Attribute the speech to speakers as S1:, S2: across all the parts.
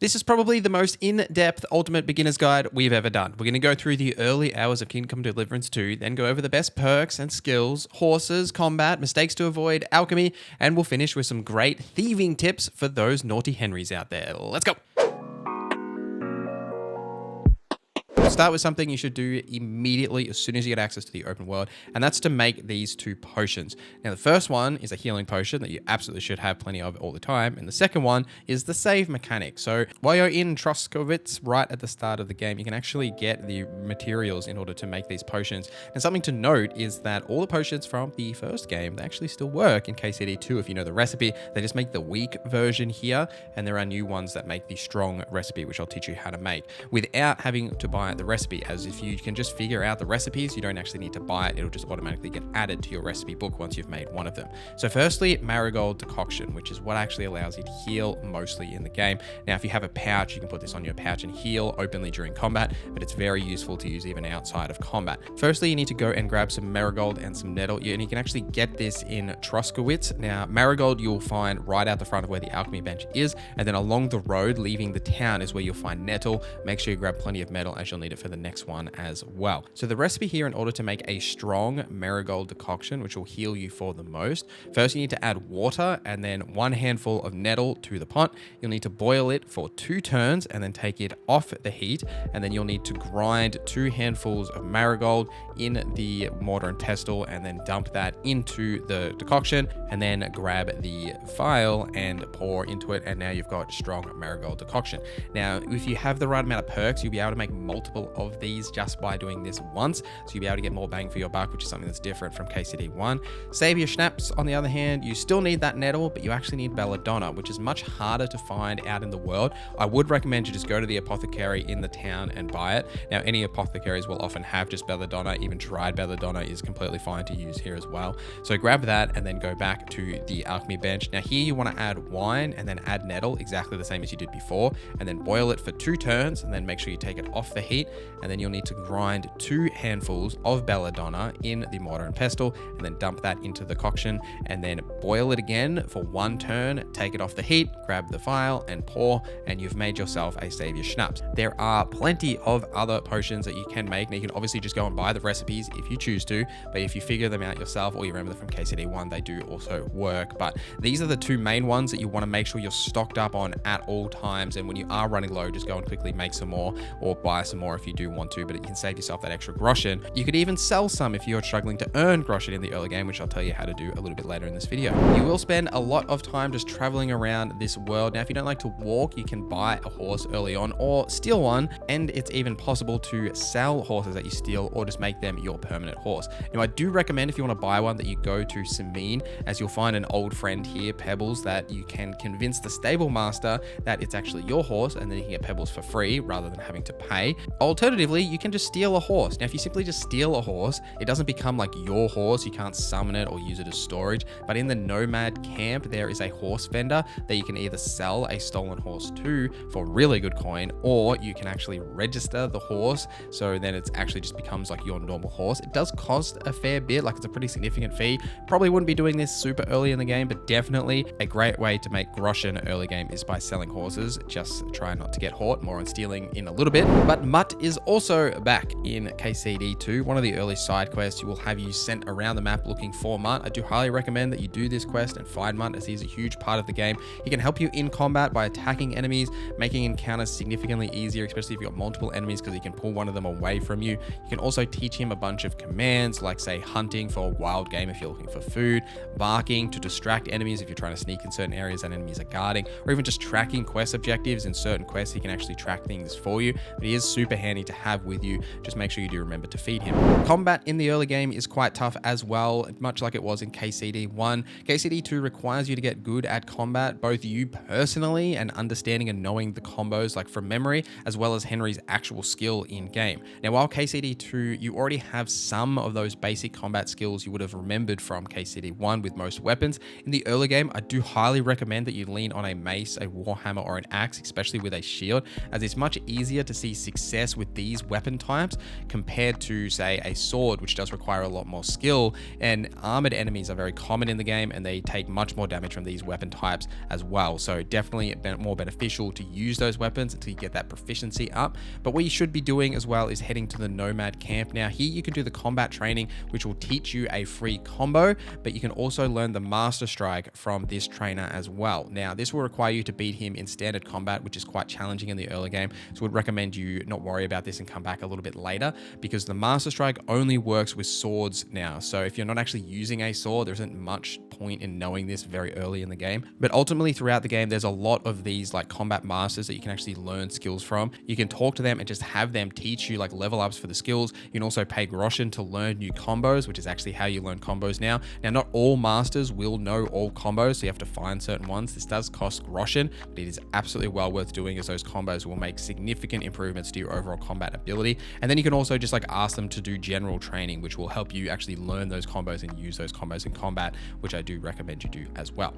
S1: This is probably the most in-depth Ultimate Beginner's Guide we've ever done. We're going to go through the early hours of Kingdom Come Deliverance 2, then go over the best perks and skills, horses, combat, mistakes to avoid, alchemy, and we'll finish with some great thieving tips for those naughty Henrys out there. Let's go! Start with something you should do immediately as soon as you get access to the open world, and that's to make these 2 potions. Now, the first one is a healing potion that you absolutely should have plenty of all the time, and the second one is the save mechanic. So while you're in Troskowitz right at the start of the game, you can actually get the materials in order to make these potions. And something to note is that all the potions from the first game, they actually still work in KCD 2 if you know the recipe. They just make the weak version here, and there are new ones that make the strong recipe, which I'll teach you how to make without having to buy the recipe, as if you can just figure out the recipes, you don't actually need to buy it. It'll just automatically get added to your recipe book once you've made one of them. So firstly, Marigold Decoction, which is what actually allows you to heal mostly in the game. Now, if you have a pouch, you can put this on your pouch and heal openly during combat, but it's very useful to use even outside of combat. Firstly, you need to go and grab some Marigold and some Nettle, and you can actually get this in Troskowitz. Now, Marigold you'll find right out the front of where the alchemy bench is, and then along the road leaving the town is where you'll find Nettle. Make sure you grab plenty of metal as you'll need it for the next one as well. So the recipe here, in order to make a strong Marigold Decoction, which will heal you for the most, first you need to add water and then 1 handful of nettle to the pot. You'll need to boil it for 2 turns and then take it off the heat, and then you'll need to grind 2 handfuls of Marigold in the mortar and pestle and then dump that into the decoction, and then grab the vial and pour into it, and now you've got strong Marigold Decoction. Now, if you have the right amount of perks, you'll be able to make multiple of these just by doing this once, so you'll be able to get more bang for your buck, which is something that's different from KCD 1. Savior Schnapps, on the other hand, you still need that nettle, but you actually need Belladonna, which is much harder to find out in the world. I would recommend you just go to the apothecary in the town and buy it. Now, any apothecaries will often have just Belladonna. Even dried Belladonna is completely fine to use here as well. So grab that and then go back to the alchemy bench. Now here you want to add wine and then add nettle, exactly the same as you did before, and then boil it for 2 turns, and then make sure you take it off the heat, and then you'll need to grind 2 handfuls of Belladonna in the mortar and pestle, and then dump that into the decoction, and then boil it again for 1 turn, take it off the heat, grab the vial and pour, and you've made yourself a Savior Schnapps. There are plenty of other potions that you can make. Now, you can obviously just go and buy the recipes if you choose to, but if you figure them out yourself or you remember them from KCD 1, they do also work. But these are the 2 main ones that you want to make sure you're stocked up on at all times, and when you are running low, just go and quickly make some more or buy some more if you do want to, but it can save yourself that extra groschen. You could even sell some if you're struggling to earn groschen in the early game, which I'll tell you how to do a little bit later in this video. You will spend a lot of time just traveling around this world. Now, if you don't like to walk, you can buy a horse early on or steal one, and it's even possible to sell horses that you steal or just make them your permanent horse. Now, I do recommend, if you want to buy one, that you go to Sameen, as you'll find an old friend here, Pebbles, that you can convince the stable master that it's actually your horse, and then you can get Pebbles for free rather than having to pay. Alternatively, you can just steal a horse. Now, if you simply just steal a horse, it doesn't become like your horse. You can't summon it or use it as storage, but in the Nomad camp, there is a horse vendor that you can either sell a stolen horse to for really good coin, or you can actually register the horse, so then it actually just becomes like your normal horse. It does cost a fair bit, like it's a pretty significant fee. Probably wouldn't be doing this super early in the game, but definitely a great way to make groschen early game is by selling horses. Just try not to get caught. More on stealing in a little bit. But Mutt is also back in KCD 2. One of the early side quests, you will have you sent around the map looking for Mutt. I do highly recommend that you do this quest and find Mutt, as he's a huge part of the game. He can help you in combat by attacking enemies, making encounters significantly easier, especially if you've got multiple enemies, because he can pull one of them away from you. You can also teach him a bunch of commands, like say hunting for wild game if you're looking for food, barking to distract enemies if you're trying to sneak in certain areas that enemies are guarding, or even just tracking quest objectives. In certain quests, he can actually track things for you, but he is super handy to have with you. Just make sure you do remember to feed him. Combat in the early game is quite tough as well, much like it was in KCD 1. KCD 2 requires you to get good at combat, both you personally and understanding and knowing the combos like from memory, as well as Henry's actual skill in game. Now, while KCD 2, you already have some of those basic combat skills you would have remembered from KCD 1 with most weapons, in the early game, I do highly recommend that you lean on a mace, a warhammer, or an axe, especially with a shield, as it's much easier to see success success with these weapon types compared to, say, a sword, which does require a lot more skill. And armored enemies are very common in the game, and they take much more damage from these weapon types as well. So definitely more beneficial to use those weapons until you get that proficiency up. But what you should be doing as well is heading to the Nomad camp. Now here you can do the combat training, which will teach you a free combo, but you can also learn the Master Strike from this trainer as well. Now this will require you to beat him in standard combat, which is quite challenging in the early game. So would recommend you not worry about this and come back a little bit later, because the Master Strike only works with swords now. So if you're not actually using a sword, there isn't much point in knowing this very early in the game. But ultimately throughout the game, there's a lot of these like combat masters that you can actually learn skills from. You can talk to them and just have them teach you like level ups for the skills. You can also pay groschen to learn new combos, which is actually how you learn combos now. Now, not all masters will know all combos, so you have to find certain ones. This does cost groschen, but it is absolutely well worth doing, as those combos will make significant improvements to your overall combat ability. And then you can also just like ask them to do general training, which will help you actually learn those combos and use those combos in combat, which I do recommend you do as well.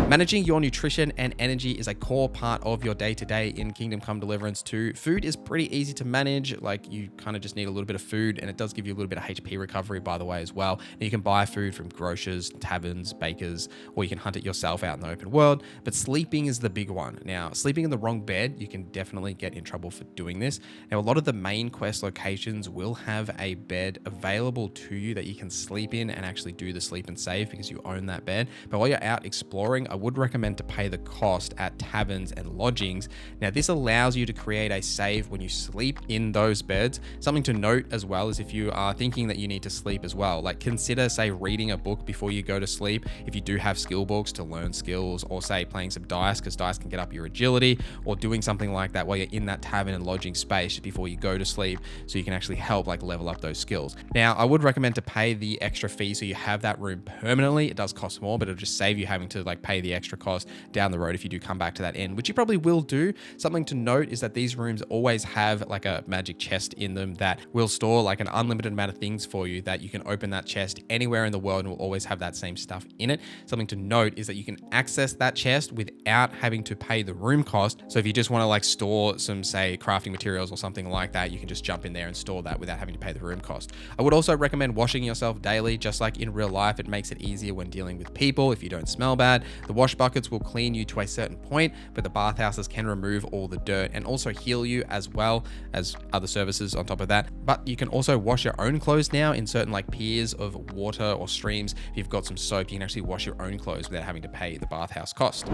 S1: Managing your nutrition and energy is a core part of your day-to-day in Kingdom Come Deliverance 2. Food is pretty easy to manage. Like, you kind of just need a little bit of food, and it does give you a little bit of HP recovery, by the way, as well. And you can buy food from grocers, taverns, bakers, or you can hunt it yourself out in the open world. But sleeping is the big one. Now, sleeping in the wrong bed, you can definitely get in trouble for doing this. Now, a lot of the main quest locations will have a bed available to you that you can sleep in and actually do the sleep and save because you own that bed. But while you're out exploring, I would recommend to pay the cost at taverns and lodgings. Now, this allows you to create a save when you sleep in those beds. Something to note as well is if you are thinking that you need to sleep as well, like consider, say, reading a book before you go to sleep if you do have skill books to learn skills, or say playing some dice because dice can get up your agility, or doing something like that while you're in that tavern and lodging space before you go to sleep, so you can actually help like level up those skills. Now, I would recommend to pay the extra fee so you have that room permanently. It does cost more, but it'll just save you having to like pay the extra cost down the road if you do come back to that inn, which you probably will do. Something to note is that these rooms always have like a magic chest in them that will store like an unlimited amount of things for you, that you can open that chest anywhere in the world and will always have that same stuff in it. Something to note is that you can access that chest without having to pay the room cost. So if you just want to like store some, say, crafting materials or something like that, you can just jump in there and store that without having to pay the room cost. I would also recommend washing yourself daily. Just like in real life, it makes it easier when dealing with people if you don't smell bad. The wash buckets will clean you to a certain point, but the bathhouses can remove all the dirt and also heal you, as well as other services on top of that. But you can also wash your own clothes now in certain like piers of water or streams. If you've got some soap, you can actually wash your own clothes without having to pay the bathhouse cost.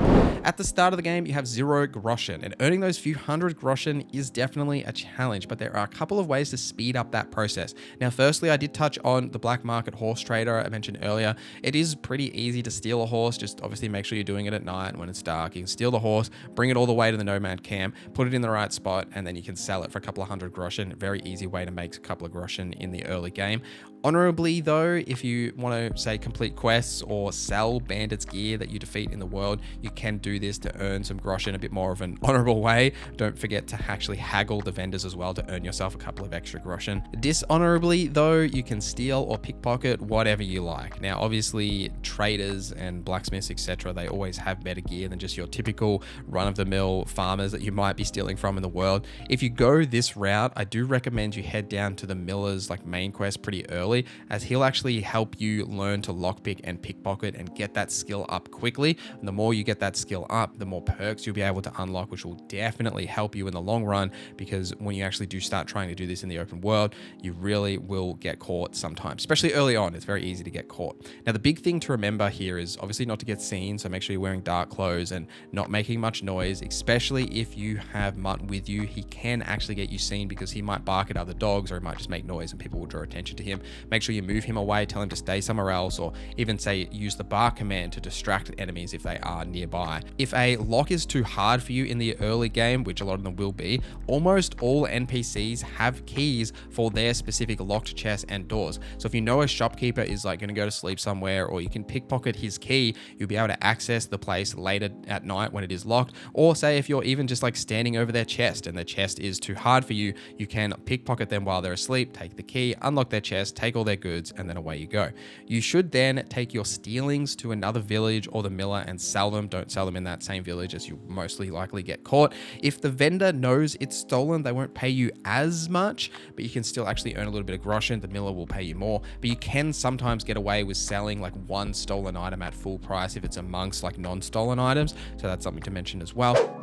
S1: At the start of the game, you have 0 groschen, and earning those few hundred groschen is definitely a challenge, but there are a couple of ways to speed up that process. Now, firstly, I did touch on the black market horse trader I mentioned earlier. It is pretty easy to steal a horse. Just obviously make sure you're doing it at night when it's dark. You can steal the horse, bring it all the way to the Nomad camp, put it in the right spot, and then you can sell it for a couple of hundred groschen. Very easy way to make a couple of groschen in the early game. Honorably though, if you want to, say, complete quests or sell bandits gear that you defeat in the world, you can do this to earn some groschen a bit more of an honorable way. Don't forget to actually haggle the vendors as well to earn yourself a couple of extra groschen. Dishonorably though, you can steal or pickpocket whatever you like. Now, obviously traders and blacksmiths, etc., they always have better gear than just your typical run-of-the-mill farmers that you might be stealing from in the world. If you go this route, I do recommend you head down to the miller's like main quest pretty early, as he'll actually help you learn to lockpick and pickpocket and get that skill up quickly. And the more you get that skill up, the more perks you'll be able to unlock, which will definitely help you in the long run, because when you actually do start trying to do this in the open world, you really will get caught sometimes, especially early on. It's very easy to get caught. Now, the big thing to remember here is obviously not to get seen, so make sure you're wearing dark clothes and not making much noise, especially if you have Mutt with you. He can actually get you seen because he might bark at other dogs, or he might just make noise and people will draw attention to him. Make sure you move him away, tell him to stay somewhere else, or even say use the bark command to distract enemies if they are nearby. If a lock is too hard for you in the early game, which a lot of them will be, almost all NPCs have keys for their specific locked chests and doors. So if you know a shopkeeper is like going to go to sleep somewhere, or you can pickpocket his key, you'll be able to access the place later at night when it is locked. Or say if you're even just like standing over their chest and their chest is too hard for you, you can pickpocket them while they're asleep, take the key, unlock their chest, take take all their goods, and then away you go. You should then take your stealings to another village or the miller and sell them. Don't sell them in that same village, as you mostly likely get caught. If the vendor knows it's stolen, they won't pay you as much, but you can still actually earn a little bit of groschen. The miller will pay you more, but you can sometimes get away with selling like one stolen item at full price if it's amongst like non-stolen items. So that's something to mention as well.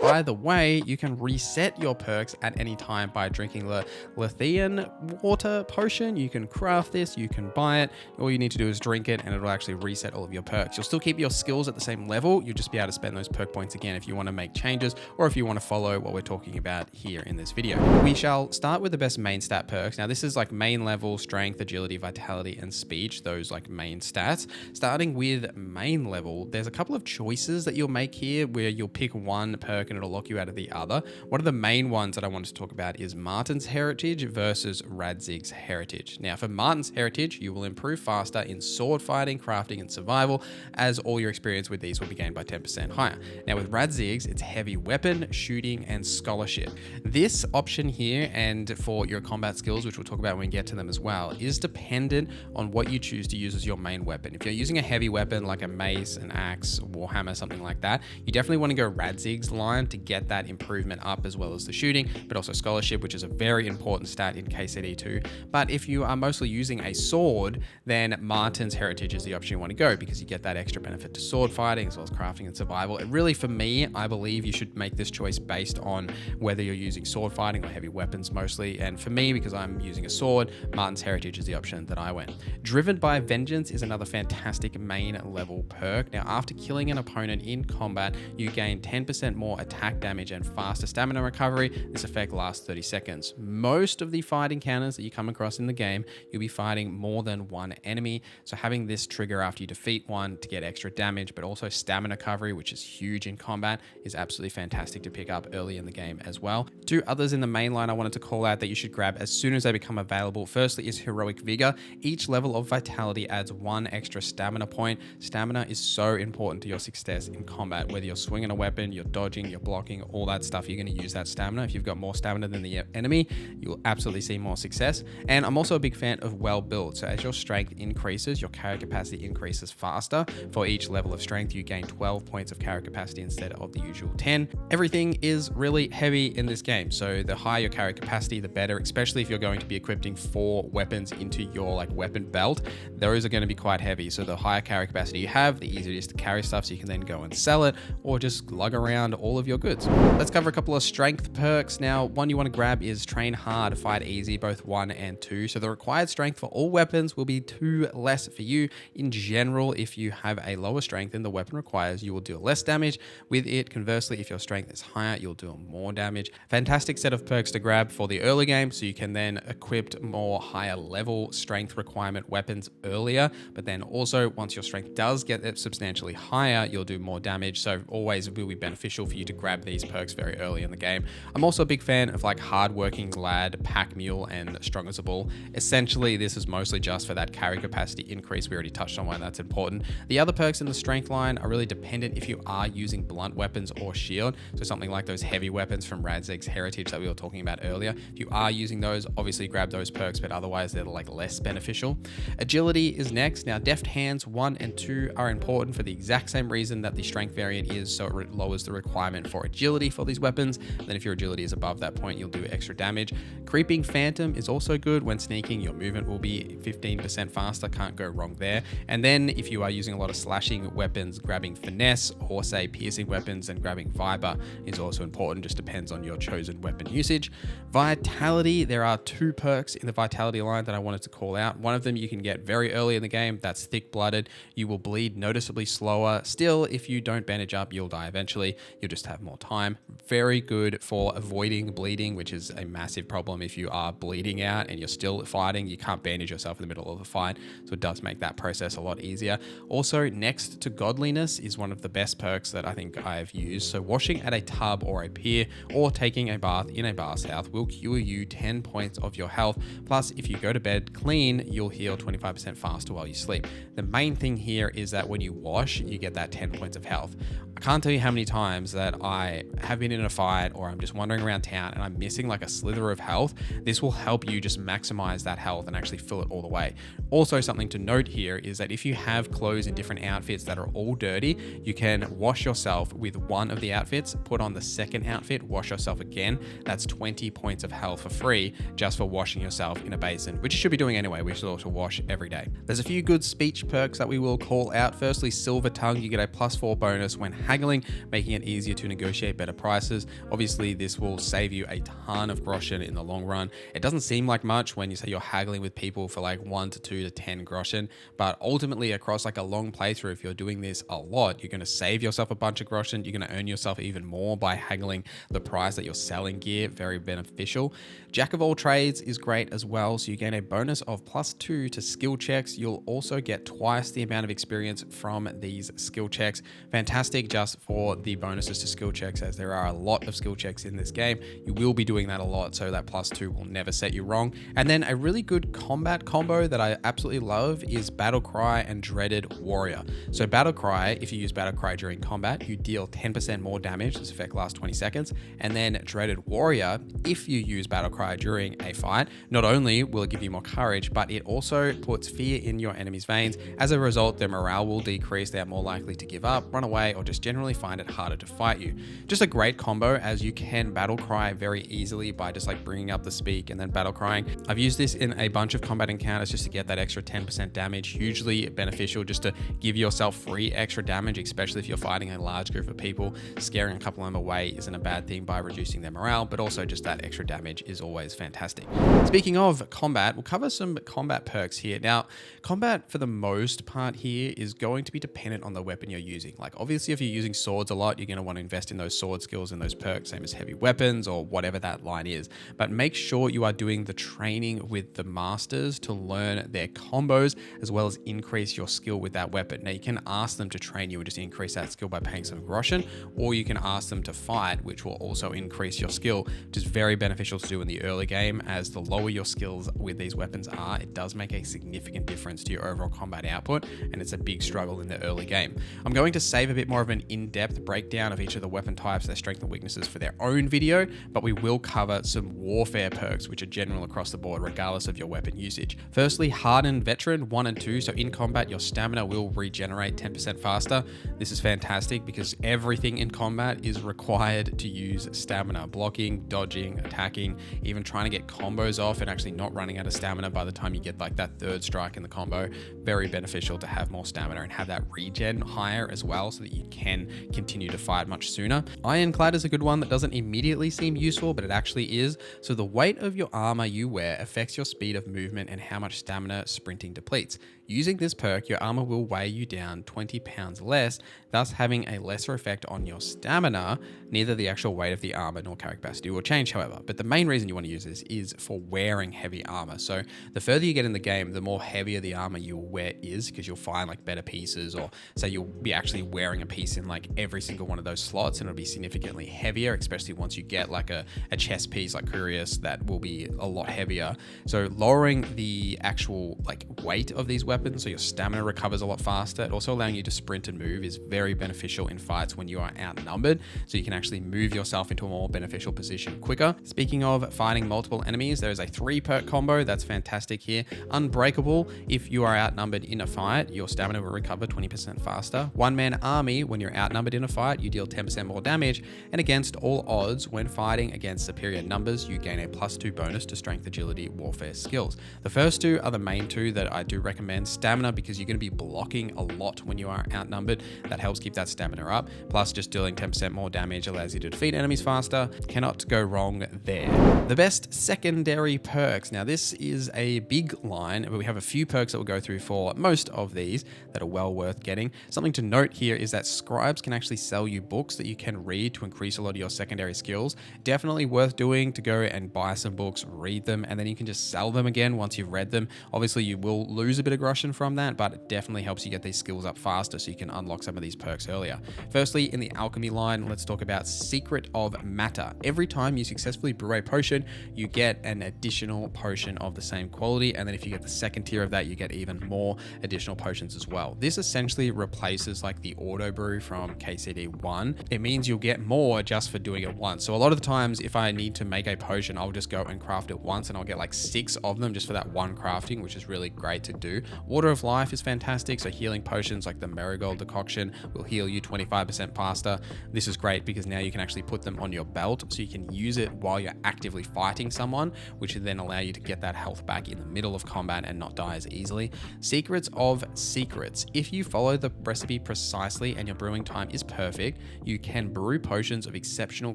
S1: By the way, you can reset your perks at any time by drinking the Lithian water potion. You can craft this, you can buy it. All you need to do is drink it and it'll actually reset all of your perks. You'll still keep your skills at the same level. You'll just be able to spend those perk points again if you want to make changes or if you want to follow what we're talking about here in this video. We shall start with the best main stat perks. Now this is like main level, strength, agility, vitality, and speech. Those like main stats. Starting with main level, there's a couple of choices that you'll make here where you'll pick one perk and it'll lock you out of the other. One of the main ones that I wanted to talk about is Marten's Heritage versus Radzig's Heritage. Now for Marten's Heritage, you will improve faster in sword fighting, crafting, and survival, as all your experience with these will be gained by 10% higher. Now with Radzig's, it's heavy weapon, shooting, and scholarship. This option here, and for your combat skills, which we'll talk about when we get to them as well, is dependent on what you choose to use as your main weapon. If you're using a heavy weapon like a mace, an axe, warhammer, something like that, you definitely want to go Radzig's line to get that improvement up, as well as the shooting, but also scholarship, which is a very important stat in KCD2. But if you are mostly using a sword, then Marten's Heritage is the option you want to go, because you get that extra benefit to sword fighting as well as crafting and survival. And really, for me, I believe you should make this choice based on whether you're using sword fighting or heavy weapons mostly. And for me, because I'm using a sword, Marten's Heritage is the option that I went. Driven by Vengeance is another fantastic main level perk. Now, after killing an opponent in combat, you gain 10% more attack damage and faster stamina recovery. This effect lasts 30 seconds. Most of the fight encounters that you come across in the game, you'll be fighting more than one enemy. So having this trigger after you defeat one to get extra damage, but also stamina recovery, which is huge in combat, is absolutely fantastic to pick up early in the game as well. Two others in the main line I wanted to call out that you should grab as soon as they become available. Firstly is Heroic Vigor. Each level of vitality adds one extra stamina point. Stamina is so important to your success in combat, whether you're swinging a weapon, you're dodging, you're blocking, all that stuff, you're going to use that stamina. If you've got more stamina than the enemy, you'll absolutely see more success. And I'm also a big fan of well built. So as your strength increases, your carry capacity increases faster. For each level of strength, you gain 12 points of carry capacity instead of the usual 10. Everything is really heavy in this game. So the higher your carry capacity, the better, especially if you're going to be equipping 4 weapons into your like weapon belt. Those are going to be quite heavy. So the higher carry capacity you have, the easier it is to carry stuff, so you can then go and sell it or just lug around all of your goods. Let's cover a couple of strength perks. Now, one you want to grab is Train Hard, Fight Easy, both 1 and 2. So the required strength for all weapons will be 2 less for you. In general, if you have a lower strength than the weapon requires, you will deal less damage with it. Conversely, if your strength is higher, you'll deal more damage. Fantastic set of perks to grab for the early game, so you can then equip more higher level strength requirement weapons earlier. But then also, once your strength does get substantially higher, you'll do more damage. So always will be beneficial for you to grab these perks very early in the game. I'm also a big fan of like Hardworking Lad, Pack Mule, and Strong as a Bull. Essentially, this is mostly just for that carry capacity increase. We already touched on why that's important. The other perks in the strength line are really dependent if you are using blunt weapons or shield. So something like those heavy weapons from Radzig's Heritage that we were talking about earlier. If you are using those, obviously grab those perks, but otherwise they're like less beneficial. Agility is next. Now, Deft Hands 1 and 2 are important for the exact same reason that the strength variant is, so it lowers the requirement for agility for these weapons. And then if your agility is above that point, you'll do extra damage. Creeping Phantom is also good. When sneaking, your movement will be 15% faster. Can't go wrong there. And then if you are using a lot of slashing weapons, grabbing Finesse, or say piercing weapons and grabbing Viper is also important. Just depends on your chosen weapon usage. Vitality, there are 2 perks in the Vitality line that I wanted to call out. One of them you can get very early in the game. That's Thick Blooded. You will bleed noticeably slower. Still, if you don't bandage up, you'll die eventually. You'll just have more time. Very good for avoiding bleeding, which is a massive problem if you are bleeding out and you're still fighting. You can't bandage yourself in the middle of a fight, so it does make that process a lot easier. Also, next to Godliness is one of the best perks that I think I've used. So washing at a tub or a pier or taking a bath in a bathhouse will cure you 10 points of your health. Plus, if you go to bed clean, you'll heal 25% faster while you sleep. The main thing here is that when you wash, you get that 10 points of health. I can't tell you how many times that I have been in a fight or I'm just wandering around town and I'm missing like a slither of health. This will help you just maximize that health and actually fill it all the way. Also, something to note here is that if you have clothes in different outfits that are all dirty, you can wash yourself with one of the outfits, put on the second outfit, wash yourself again. That's 20 points of health for free just for washing yourself in a basin, which you should be doing anyway. We should also wash every day. There's a few good speech perks that we will call out. Firstly, Silver Tongue, you get a +4 bonus when haggling, making it easier to negotiate better prices. Obviously, this will save you a ton of groschen in the long run. It doesn't seem like much when you say you're haggling with people for like 1 to 2 to 10 groschen, but ultimately across like a long playthrough, if you're doing this a lot, you're going to save yourself a bunch of groschen. You're going to earn yourself even more by haggling the price that you're selling gear. Very beneficial. Jack of all trades is great as well, so you gain a bonus of +2 to skill checks. You'll also get twice the amount of experience from these skill checks. Fantastic just for the bonuses to skill checks, as there are a lot of skill checks in this game. You will be doing that a lot, so that +2 will never set you wrong. And then a really good combat combo that I absolutely love is Battle Cry and Dreaded Warrior. So Battle Cry, if you use Battle Cry during combat, you deal 10% more damage. This effect lasts 20 seconds. And then Dreaded Warrior, if you use Battle Cry during a fight, not only will it give you more courage, but it also puts fear in your enemy's veins. As a result, their morale will decrease. They are more likely to give up, run away, or just generally find it harder to fight you. Just a great combo, as you can Battle Cry very easily by just like bringing up the speak and then Battle Crying. I've used this in a bunch of combat encounters just to get that extra 10% damage. Hugely beneficial just to give yourself free extra damage, especially if you're fighting a large group of people. Scaring a couple of them away isn't a bad thing by reducing their morale, but also just that extra damage is always fantastic. Speaking of combat, we'll cover some combat perks here. Now, combat for the most part here is going to be dependent on the weapon you're using. Like obviously if you're using swords a lot, you're going to want to invest in those sword skills and those perks, same as heavy weapons or whatever that line is. But make sure you are doing the training with the masters to learn their combos, as well as increase your skill with that weapon. Now you can ask them to train you and just increase that skill by paying some groschen, or you can ask them to fight, which will also increase your skill, which is very beneficial to do in the early game, as the lower your skills with these weapons are, it does make a significant difference to your overall combat output, and it's a big struggle in the early game. I'm going to save a bit more of an in-depth breakdown of each of the weapon types, their strengths and weaknesses for their own video, but we will cover some warfare perks, which are general across the board, regardless of your weapon usage. Firstly, Hardened Veteran 1 and 2. So in combat, your stamina will regenerate 10% faster. This is fantastic because everything in combat is required to use stamina. Blocking, dodging, attacking, even trying to get combos off and actually not running out of stamina by the time you get like that third strike in the combo. Very beneficial to have more stamina and have that regen higher as well, so that you can continue to fight much sooner. Ironclad is a good one that doesn't immediately seem useful, but it actually is. So the weight of your armor you wear affects your speed of movement and how much stamina sprinting depletes. Using this perk, your armor will weigh you down 20 pounds less, thus having a lesser effect on your stamina. Neither the actual weight of the armor nor character capacity will change, however. But the main reason you want to use this is for wearing heavy armor. So the further you get in the game, the more heavier the armor you will wear is, because you'll find like better pieces, or say you'll be actually wearing a piece in like every single one of those slots, and it'll be significantly heavier, especially once you get like a chest piece like Curious that will be a lot heavier. So lowering the actual like weight of these weapons so your stamina recovers a lot faster. It also allowing you to sprint and move is very beneficial in fights when you are outnumbered, so you can actually move yourself into a more beneficial position quicker. Speaking of fighting multiple enemies, there is a 3 perk combo that's fantastic here. Unbreakable, if you are outnumbered in a fight, your stamina will recover 20% faster. One Man Army, when you're outnumbered in a fight, you deal 10% more damage, and against all odds, when fighting against superior numbers, you gain a +2 bonus to strength, agility, warfare skills. The first two are the main two that I do recommend. Stamina, because you're going to be blocking a lot when you are outnumbered. That helps keep that stamina up. Plus, just dealing 10% more damage allows you to defeat enemies faster. Cannot go wrong there. The best secondary perks. Now, this is a big line, but we have a few perks that we'll go through for most of these that are well worth getting. Something to note here is that scribes can actually sell you books that you can read to increase a lot of your secondary skills. Definitely worth doing to go and buy some books, read them, and then you can just sell them again once you've read them. Obviously, you will lose a bit of groschen from that, but it definitely helps you get these skills up faster so you can unlock some of these perks earlier. Firstly, in the alchemy line, let's talk about Secret of Matter. Every time you successfully brew a potion, you get an additional potion of the same quality, and then if you get the second tier of that, you get even more additional potions as well. This essentially replaces like the auto brew from KCD 1, it means you'll get more just for doing it once. So a lot of the times, if I need to make a potion, I'll just go and craft it once and I'll get like 6 of them just for that one crafting, which is really great to do. Water of Life is fantastic. So healing potions like the Marigold decoction will heal you 25% faster. This is great because now you can actually put them on your belt so you can use it while you're actively fighting someone, which will then allow you to get that health back in the middle of combat and not die as easily. Secrets of Secrets. If you follow the recipe precisely and your brewing time is perfect, you can brew potions of exceptional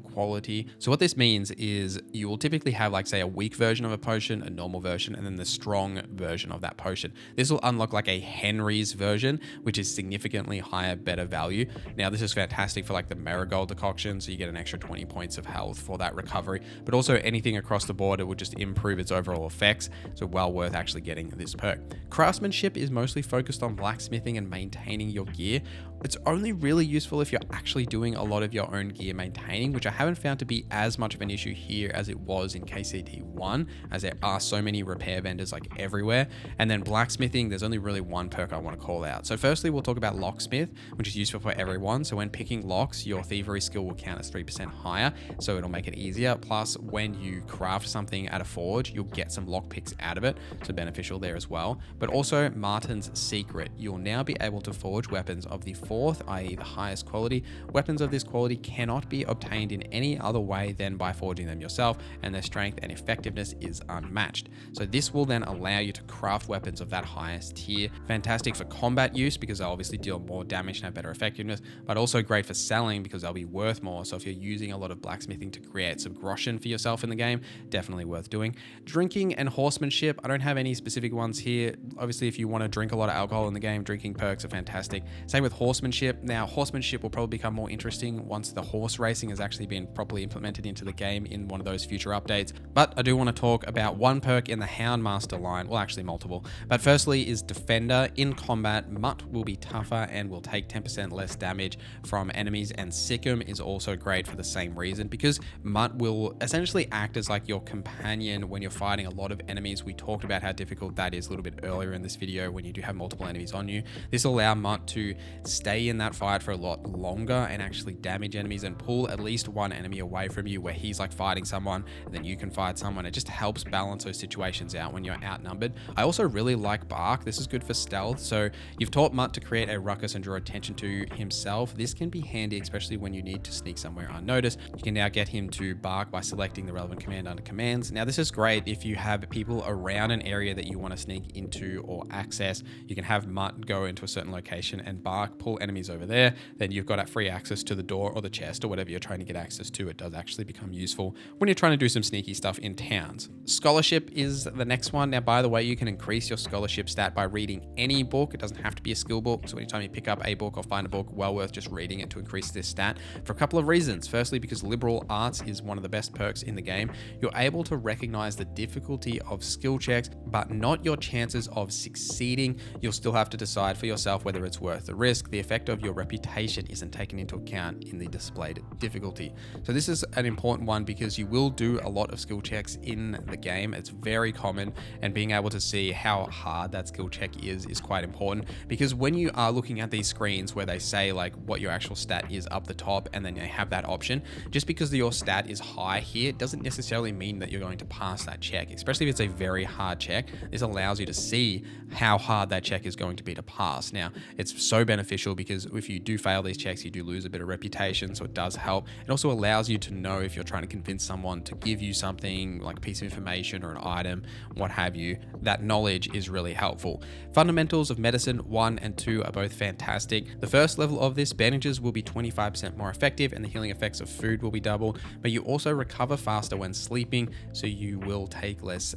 S1: quality. So what this means is you will typically have, like, say, a weak version of a potion, a normal version, and then the strong version of that potion. This will unlock like a Henry's version, which is significantly higher, better value. Now, this is fantastic for like the Marigold decoction, so you get an extra 20 points of health for that recovery, but also anything across the board, it will just improve its overall effects. So well worth actually getting this perk. Craftsmanship is mostly focused on blacksmithing and maintaining your gear. It's only really useful if you're actually doing a lot of your own gear maintaining, which I haven't found to be as much of an issue here as it was in KCD 1, as there are so many repair vendors like everywhere. And then blacksmithing, there's only really one perk I want to call out. So firstly, we'll talk about locksmith, which is useful for everyone. So when picking locks, your thievery skill will count as 3% higher, so it'll make it easier. Plus, when you craft something at a forge, you'll get some lock picks out of it, so beneficial there as well. But also Martin's Secret, you'll now be able to forge weapons of the 4th, i.e. the highest quality. Weapons of this quality cannot be obtained in any other way than by forging them yourself, and their strength and effectiveness is unmatched. So this will then allow you to craft weapons of that highest tier. Fantastic for combat use because they'll obviously deal more damage and have better effectiveness, but also great for selling because they'll be worth more. So if you're using a lot of blacksmithing to create some groschen for yourself in the game, definitely worth doing. Drinking and horsemanship, I don't have any specific ones here. Obviously, if you want to drink a lot of alcohol in the game, drinking perks are fantastic. Same with horsemanship. Now, horsemanship will probably become more interesting once the horse racing has actually been properly implemented into the game in one of those future updates. But I do want to talk about one perk in the Houndmaster line, well, actually multiple. But firstly is Defender. In combat, Mutt will be tougher and will take 10% less damage from enemies, and Sikkim is also great for the same reason because Mutt will essentially act as like your companion when you're fighting a lot of enemies. We talked about how difficult that is a little bit earlier in this video when you do have multiple enemies on you. This will allow Mutt to stay in that fight for a lot longer and actually damage enemies and pull at least one enemy away from you where he's like fighting someone and then you can fight someone. It just helps balance those situations out when you're outnumbered. I also really like Bark. This is good for stealth. So you've taught Mutt to create a ruckus and draw attention to himself. This can be handy, especially when you need to sneak somewhere unnoticed. You can now get him to bark by selecting the relevant command under commands. Now, this is great if you have people around an area that you want to sneak into or access. You can have Mutt go into a certain location and bark, pull enemies over there. Then you've got that free access to the door or the chest or whatever you're trying to get access to. It does actually become useful when you're trying to do some sneaky stuff in towns. Scholarship is the next one. Now, by the way, you can increase your scholarship stat by reading any book. It doesn't have to be a skill book. So anytime you pick up a book or find a book, well worth just reading it to increase this stat for a couple of reasons. Firstly, because liberal arts is one of the best perks in the game. You're able to recognize the difficulty of skill checks, but not your chances of succeeding. You'll still have to decide for yourself whether it's worth the risk. The effect of your reputation isn't taken into account in the displayed difficulty. So this is an important one because you will do a lot of skill checks in the game. It's very common, and being able to see how hard that skill check is quite important, because when you are looking at these screens where they say like what your actual stat is up the top and then they have that option, just because your stat is high here doesn't necessarily mean that you're going to pass that check, especially if it's a very hard check. This allows you to see how hard that check is going to be to pass. Now, it's so beneficial because if you do fail these checks, you do lose a bit of reputation, so it does help. It also allows you to know if you're trying to convince someone to give you something like a piece of information or an item, what have you. That knowledge is really helpful. Fundamentals of Medicine 1 and 2 are both fantastic. The first level of this, bandages will be 25% more effective and the healing effects of food will be doubled, but you also recover faster when sleeping, so you will take less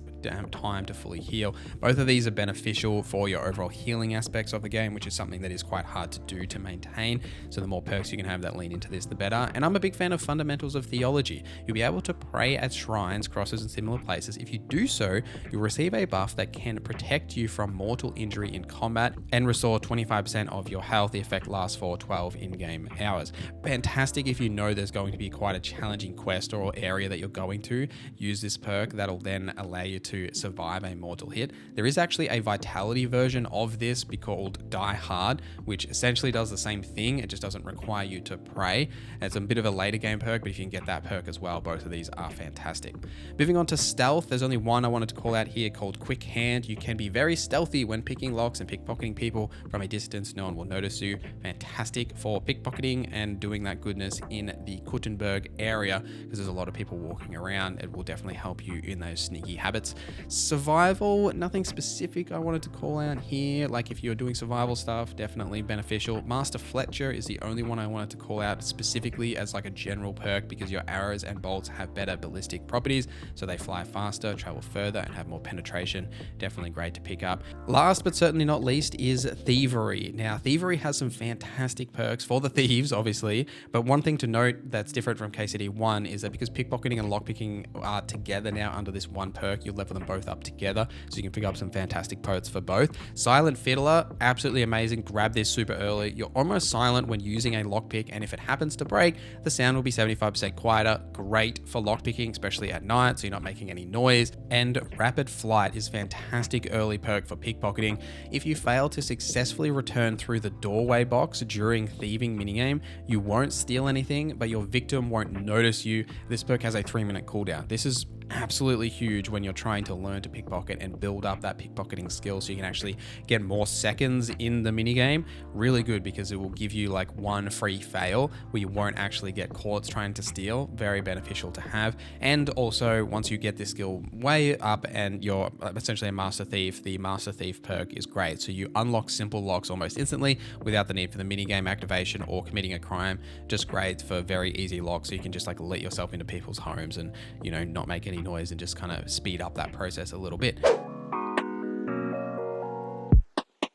S1: time to fully heal. Both of these are beneficial for your overall healing aspects of the game, which is something that is quite hard to do to maintain. So the more perks you can have that lean into this, the better. And I'm a big fan of Fundamentals of Theology. You'll be able to pray at shrines, crosses, and similar places. If you do so, you'll receive a buff that can protect you from mortal injury in combat and restore 25% of your health. The effect lasts for 12 in-game hours. Fantastic if you know there's going to be quite a challenging quest or area that you're going to. Use this perk. That'll then allow you to survive a mortal hit. There is actually a vitality version of this called Die Hard, which essentially essentially does the same thing. It just doesn't require you to pray. It's a bit of a later game perk, but if you can get that perk as well, both of these are fantastic. Moving on to stealth, there's only one I wanted to call out here called Quick Hand. You can be very stealthy when picking locks and pickpocketing people from a distance. No one will notice you. Fantastic for pickpocketing and doing that goodness in the Kuttenberg area, because there's a lot of people walking around. It will definitely help you in those sneaky habits. Survival, nothing specific I wanted to call out here. Like if you're doing survival stuff, definitely beneficial. Master Fletcher is the only one I wanted to call out specifically as like a general perk, because your arrows and bolts have better ballistic properties, so they fly faster, travel further, and have more penetration. Definitely great to pick up. Last but certainly not least is Thievery. Now, Thievery has some fantastic perks for the thieves, obviously, but one thing to note that's different from KCD 1 is that because pickpocketing and lockpicking are together now under this one perk, you level them both up together, so you can pick up some fantastic perks for both. Silent Fiddler, absolutely amazing. Grab this super early. You're almost silent when using a lockpick, and if it happens to break, the sound will be 75% quieter. Great for lockpicking, especially at night, so you're not making any noise. And Rapid Flight is fantastic early perk for pickpocketing. If you fail to successfully return through the doorway box during thieving minigame, you won't steal anything, but your victim won't notice you. This perk has a 3-minute cooldown. This is absolutely huge when you're trying to learn to pickpocket and build up that pickpocketing skill, so you can actually get more seconds in the minigame. Really good, because it will give you like one free fail where you won't actually get caught trying to steal. Very beneficial to have. And also, once you get this skill way up and you're essentially a Master Thief, the Master Thief perk is great. So you unlock simple locks almost instantly without the need for the minigame activation or committing a crime. Just great for very easy locks, so you can just like let yourself into people's homes and, you know, not make any noise and just kind of speed up that process a little bit.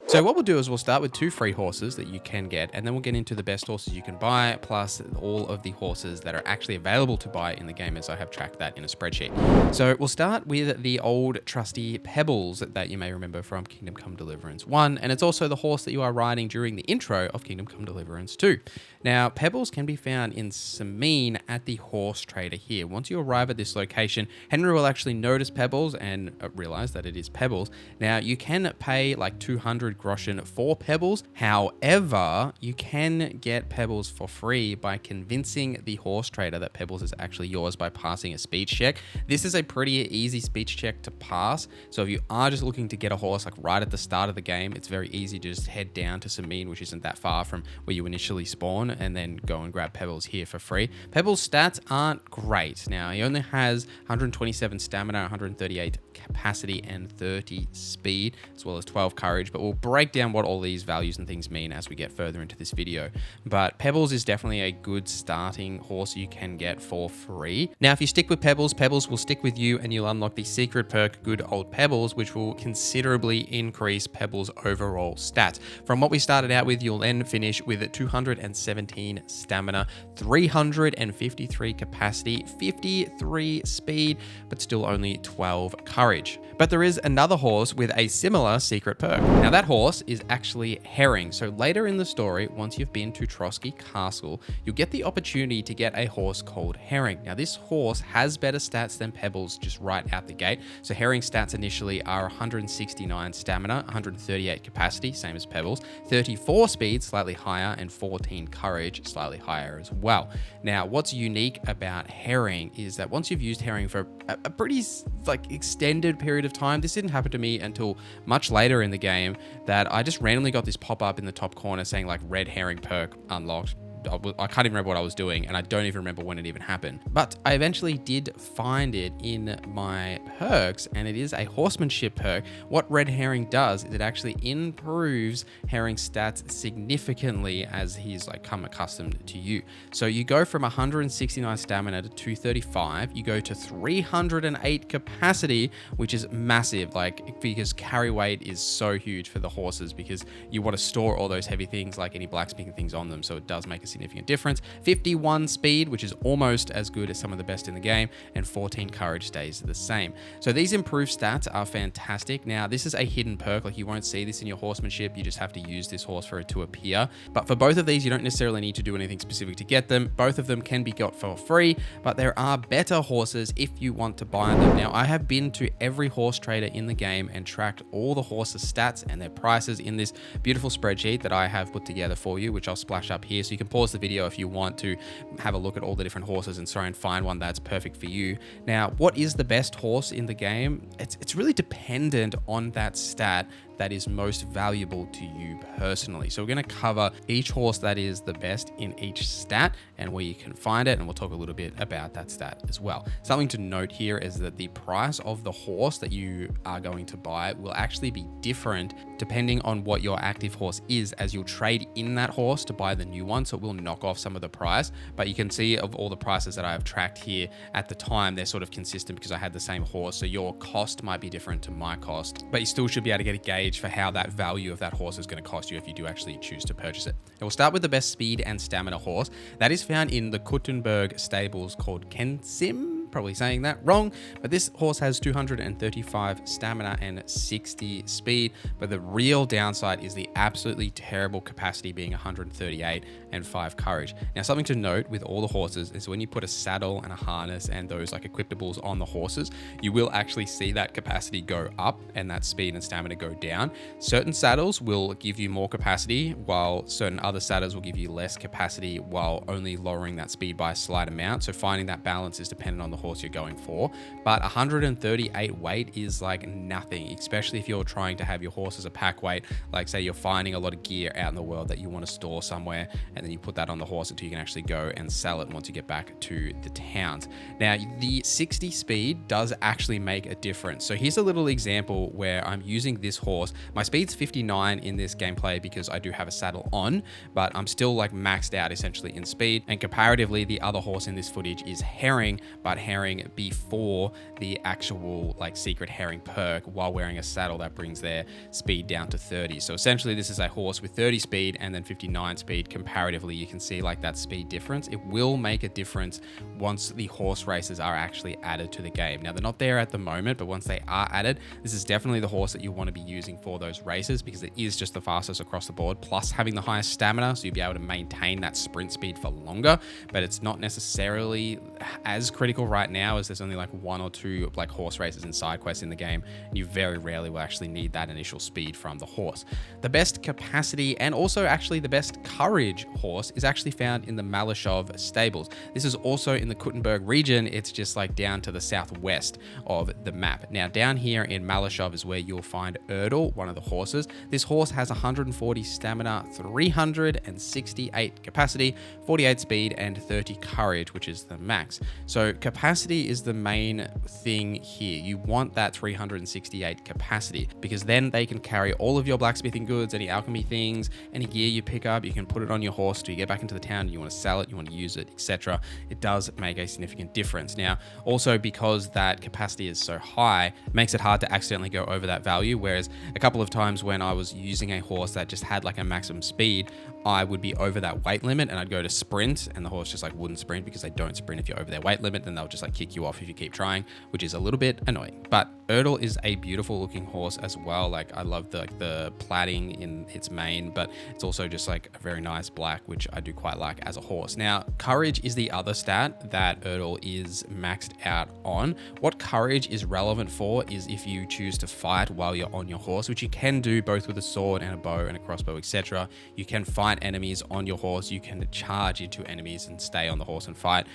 S1: So what we'll do is we'll start with 2 free horses that you can get, and then we'll get into the best horses you can buy, plus all of the horses that are actually available to buy in the game, as I have tracked that in a spreadsheet. So we'll start with the old trusty Pebbles that you may remember from Kingdom Come Deliverance 1, and it's also the horse that you are riding during the intro of Kingdom Come Deliverance 2. Now, Pebbles can be found in Sameen at the horse trader here. Once you arrive at this location, Henry will actually notice Pebbles and realize that it is Pebbles. Now, you can pay like 200 groschen for Pebbles. However, you can get Pebbles for free by convincing the horse trader that Pebbles is actually yours by passing a speech check. This is a pretty easy speech check to pass. So if you are just looking to get a horse like right at the start of the game, it's very easy to just head down to Sameen, which isn't that far from where you initially spawn, and then go and grab Pebbles here for free. Pebbles' stats aren't great. Now, he only has 127 stamina, 138 capacity, and 30 speed, as well as 12 courage, but we'll break down what all these values and things mean as we get further into this video. But Pebbles is definitely a good starting horse you can get for free. Now, if you stick with Pebbles, Pebbles will stick with you, and you'll unlock the secret perk Good Old Pebbles, which will considerably increase Pebbles' overall stats. From what we started out with, you'll then finish with 217 stamina, 353 capacity, 53 speed, but still only 12 courage. But there is another horse with a similar secret perk. Now, that horse is actually Herring. So later in the story, once you've been to Trotsky Castle, you'll get the opportunity to get a horse called Herring. Now, this horse has better stats than Pebbles just right out the gate. So Herring's stats initially are 169 stamina, 138 capacity, same as Pebbles, 34 speed, slightly higher, and 14 courage, slightly higher as well. Now, what's unique about Herring is that once you've used Herring for a pretty like extended period of time, this didn't happen to me until much later in the game, that I just randomly got this pop-up in the top corner saying like red herring perk unlocked. I can't even remember what I was doing, and I don't even remember when it even happened. But I eventually did find it in my perks, and it is a horsemanship perk. What Red Herring does is it actually improves Herring's stats significantly as he's like come accustomed to you. So you go from 169 stamina to 235, you go to 308 capacity, which is massive, like because carry weight is so huge for the horses, because you want to store all those heavy things like any blacksmithing things on them, so it does make a significant difference. 51 speed, which is almost as good as some of the best in the game, and 14 courage stays the same. So these improved stats are fantastic. Now, this is a hidden perk, like you won't see this in your horsemanship. You just have to use this horse for it to appear. But for both of these, you don't necessarily need to do anything specific to get them. Both of them can be got for free, but there are better horses if you want to buy them. Now, I have been to every horse trader in the game and tracked all the horses' stats and their prices in this beautiful spreadsheet that I have put together for you, which I'll splash up here. So you can pause the video if you want to have a look at all the different horses and try and find one that's perfect for you. Now, what is the best horse in the game? It's really dependent on that stat that is most valuable to you personally. So we're going to cover each horse that is the best in each stat and where you can find it, and we'll talk a little bit about that stat as well. Something to note here is that the price of the horse that you are going to buy will actually be different depending on what your active horse is, as you'll trade in that horse to buy the new one, so it will knock off some of the price. But you can see of all the prices that I have tracked here at the time, they're sort of consistent because I had the same horse, so your cost might be different to my cost, but you still should be able to get a gauge for how that value of that horse is going to cost you if you do actually choose to purchase it. And we'll start with the best speed and stamina horse. That is found in the Kuttenberg stables called Kensim. Probably saying that wrong, but this horse has 235 stamina and 60 speed, but the real downside is the absolutely terrible capacity being 138 and 5 courage. Now, something to note with all the horses is when you put a saddle and a harness and those like equipables on the horses, you will actually see that capacity go up and that speed and stamina go down. Certain saddles will give you more capacity, while certain other saddles will give you less capacity while only lowering that speed by a slight amount. So finding that balance is dependent on the horse you're going for. But 138 weight is like nothing, especially if you're trying to have your horse as a pack weight. Like say you're finding a lot of gear out in the world that you want to store somewhere, and then you put that on the horse until you can actually go and sell it once you get back to the towns. Now, the 60 speed does actually make a difference. So here's a little example where I'm using this horse. My speed's 59 in this gameplay because I do have a saddle on, but I'm still like maxed out essentially in speed. And comparatively, the other horse in this footage is Herring, but Herring before the actual like secret Herring perk while wearing a saddle that brings their speed down to 30. So essentially this is a horse with 30 speed and then 59 speed. Comparatively, you can see like that speed difference. It will make a difference once the horse races are actually added to the game. Now, they're not there at the moment, but once they are added, this is definitely the horse that you want to be using for those races because it is just the fastest across the board, plus having the highest stamina, so you'll be able to maintain that sprint speed for longer. But it's not necessarily as critical right now as there's only like 1 or 2 like horse races and side quests in the game, and you very rarely will actually need that initial speed from the horse. The best capacity and also actually the best courage horse is actually found in the Malashov stables. This is also in the Kuttenberg region. It's just like down to the southwest of the map. Now, down here in Malashov is where you'll find Erdl, one of the horses. This horse has 140 stamina, 368 capacity, 48 speed, and 30 courage, which is the max. So capacity is the main thing here. You want that 368 capacity because then they can carry all of your blacksmithing goods, any alchemy things, any gear you pick up, you can put it on your horse till you get back into the town, you want to sell it, you want to use it, etc. It does make a significant difference. Now, also because that capacity is so high, it makes it hard to accidentally go over that value, whereas a couple of times when I was using a horse that just had like a maximum speed, I would be over that weight limit and I'd go to sprint and the horse just like wouldn't sprint because they don't sprint if you're over their weight limit, then they'll just like kick you off if you keep trying, which is a little bit annoying. But Erdl is a beautiful looking horse as well. Like I love the plaiting in its mane, but it's also just like a very nice black, which I do quite like as a horse. Now, courage is the other stat that Erdl is maxed out on. What courage is relevant for is if you choose to fight while you're on your horse, which you can do both with a sword and a bow and a crossbow, etc. You can fight enemies on your horse. You can charge into enemies and stay on the horse and fight.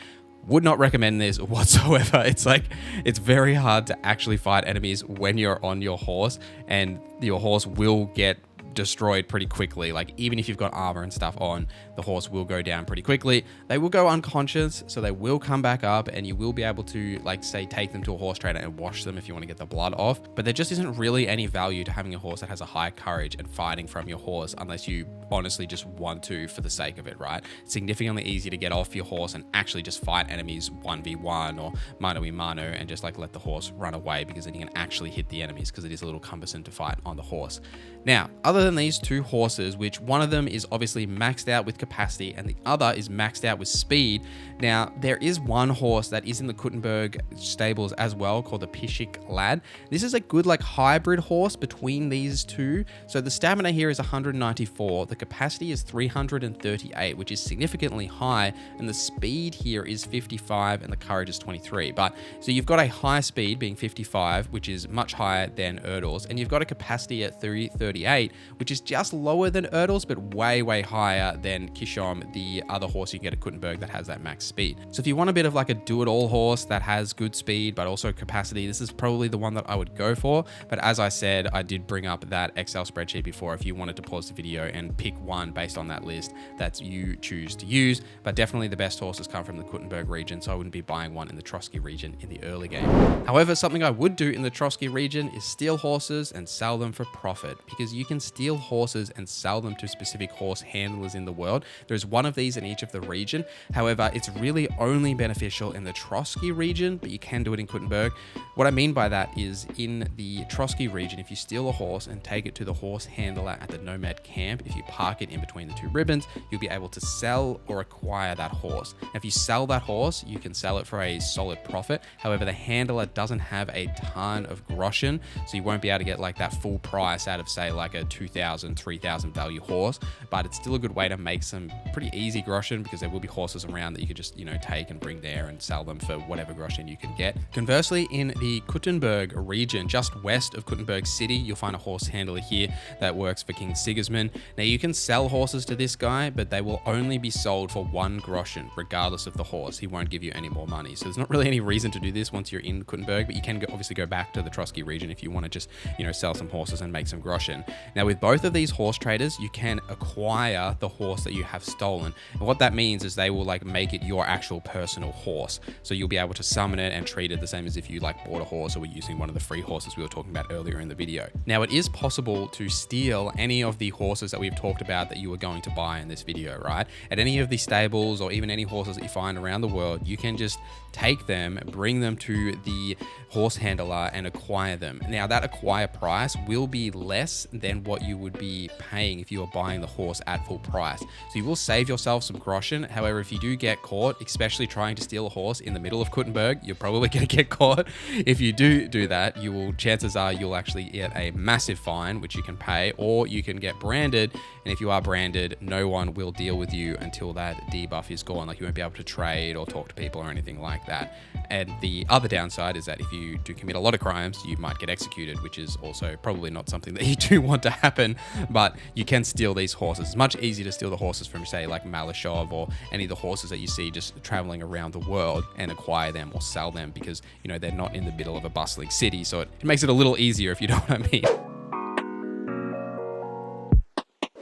S1: Would not recommend this whatsoever. It's very hard to actually fight enemies when you're on your horse, and your horse will get destroyed pretty quickly. Like even if you've got armor and stuff on, the horse will go down pretty quickly. They will go unconscious, so they will come back up, and you will be able to like say take them to a horse trader and wash them if you want to get the blood off. But there just isn't really any value to having a horse that has a high courage and fighting from your horse unless you honestly just want to for the sake of it, right? It's significantly easier to get off your horse and actually just fight enemies 1v1 or mano a mano and just like let the horse run away, because then you can actually hit the enemies, because it is a little cumbersome to fight on the horse. Now, other than these two horses, which one of them is obviously maxed out with capacity and the other is maxed out with speed. Now, there is one horse that is in the Kuttenberg stables as well called the Pishik Lad. This is a good like hybrid horse between these two. So the stamina here is 194, the capacity is 338, which is significantly high, and the speed here is 55 and the courage is 23. But so you've got a high speed being 55, which is much higher than Erdal's, and you've got a capacity at 338, which is just lower than Erdal's, but way higher than Kishom, the other horse you can get at Kuttenberg that has that max speed. So if you want a bit of like a do-it-all horse that has good speed but also capacity, this is probably the one that I would go for. But as I said, I did bring up that Excel spreadsheet before if you wanted to pause the video and pick one based on that list that you choose to use. But definitely the best horses come from the Kuttenberg region, so I wouldn't be buying one in the Trotsky region in the early game. However, something I would do in the Trotsky region is steal horses and sell them for profit, because you can steal horses and sell them to specific horse handlers in the world. There's one of these in each of the region. However, it's really only beneficial in the Trotsky region, but you can do it in Kuttenberg. What I mean by that is in the Trotsky region, if you steal a horse and take it to the horse handler at the Nomad camp, if you park it in between the two ribbons, you'll be able to sell or acquire that horse. Now, if you sell that horse, you can sell it for a solid profit. However, the handler doesn't have a ton of groschen, so you won't be able to get like that full price out of say like a 2,000, 3,000 value horse, but it's still a good way to make some pretty easy groschen, because there will be horses around that you could just, you know, take and bring there and sell them for whatever groschen you can get. Conversely, in the Kuttenberg region, just west of Kuttenberg city, you'll find a horse handler here that works for King Sigismund. Now, you can sell horses to this guy, but they will only be sold for 1 groschen, regardless of the horse. He won't give you any more money. So there's not really any reason to do this once you're in Kuttenberg, but you can obviously go back to the Trotsky region if you want to just, you know, sell some horses and make some groschen. Now, with both of these horse traders, you can acquire the horse that you have stolen. And what that means is they will like make it your actual personal horse. So you'll be able to summon it and treat it the same as if you like bought a horse or were using one of the free horses we were talking about earlier in the video. Now, it is possible to steal any of the horses that we've talked about that you are going to buy in this video, right? At any of the stables or even any horses that you find around the world, you can just take them, bring them to the horse handler and acquire them. Now, that acquire price will be less than what you would be paying if you were buying the horse at full price. So you will save yourself some groschen. However, if you do get caught, especially trying to steal a horse in the middle of Kuttenberg, you're probably going to get caught. If you do that, chances are you'll actually get a massive fine, which you can pay, or you can get branded. And if you are branded, no one will deal with you until that debuff is gone. Like, you won't be able to trade or talk to people or anything like that. And the other downside is that if you do commit a lot of crimes, you might get executed, which is also probably not something that you do want to happen. But you can steal these horses. It's much easier to steal the horses from, say, like Malashov or any of the horses that you see just traveling around the world and acquire them or sell them, because, you know, they're not in the middle of a bustling city. So it makes it a little easier, if you know what I mean.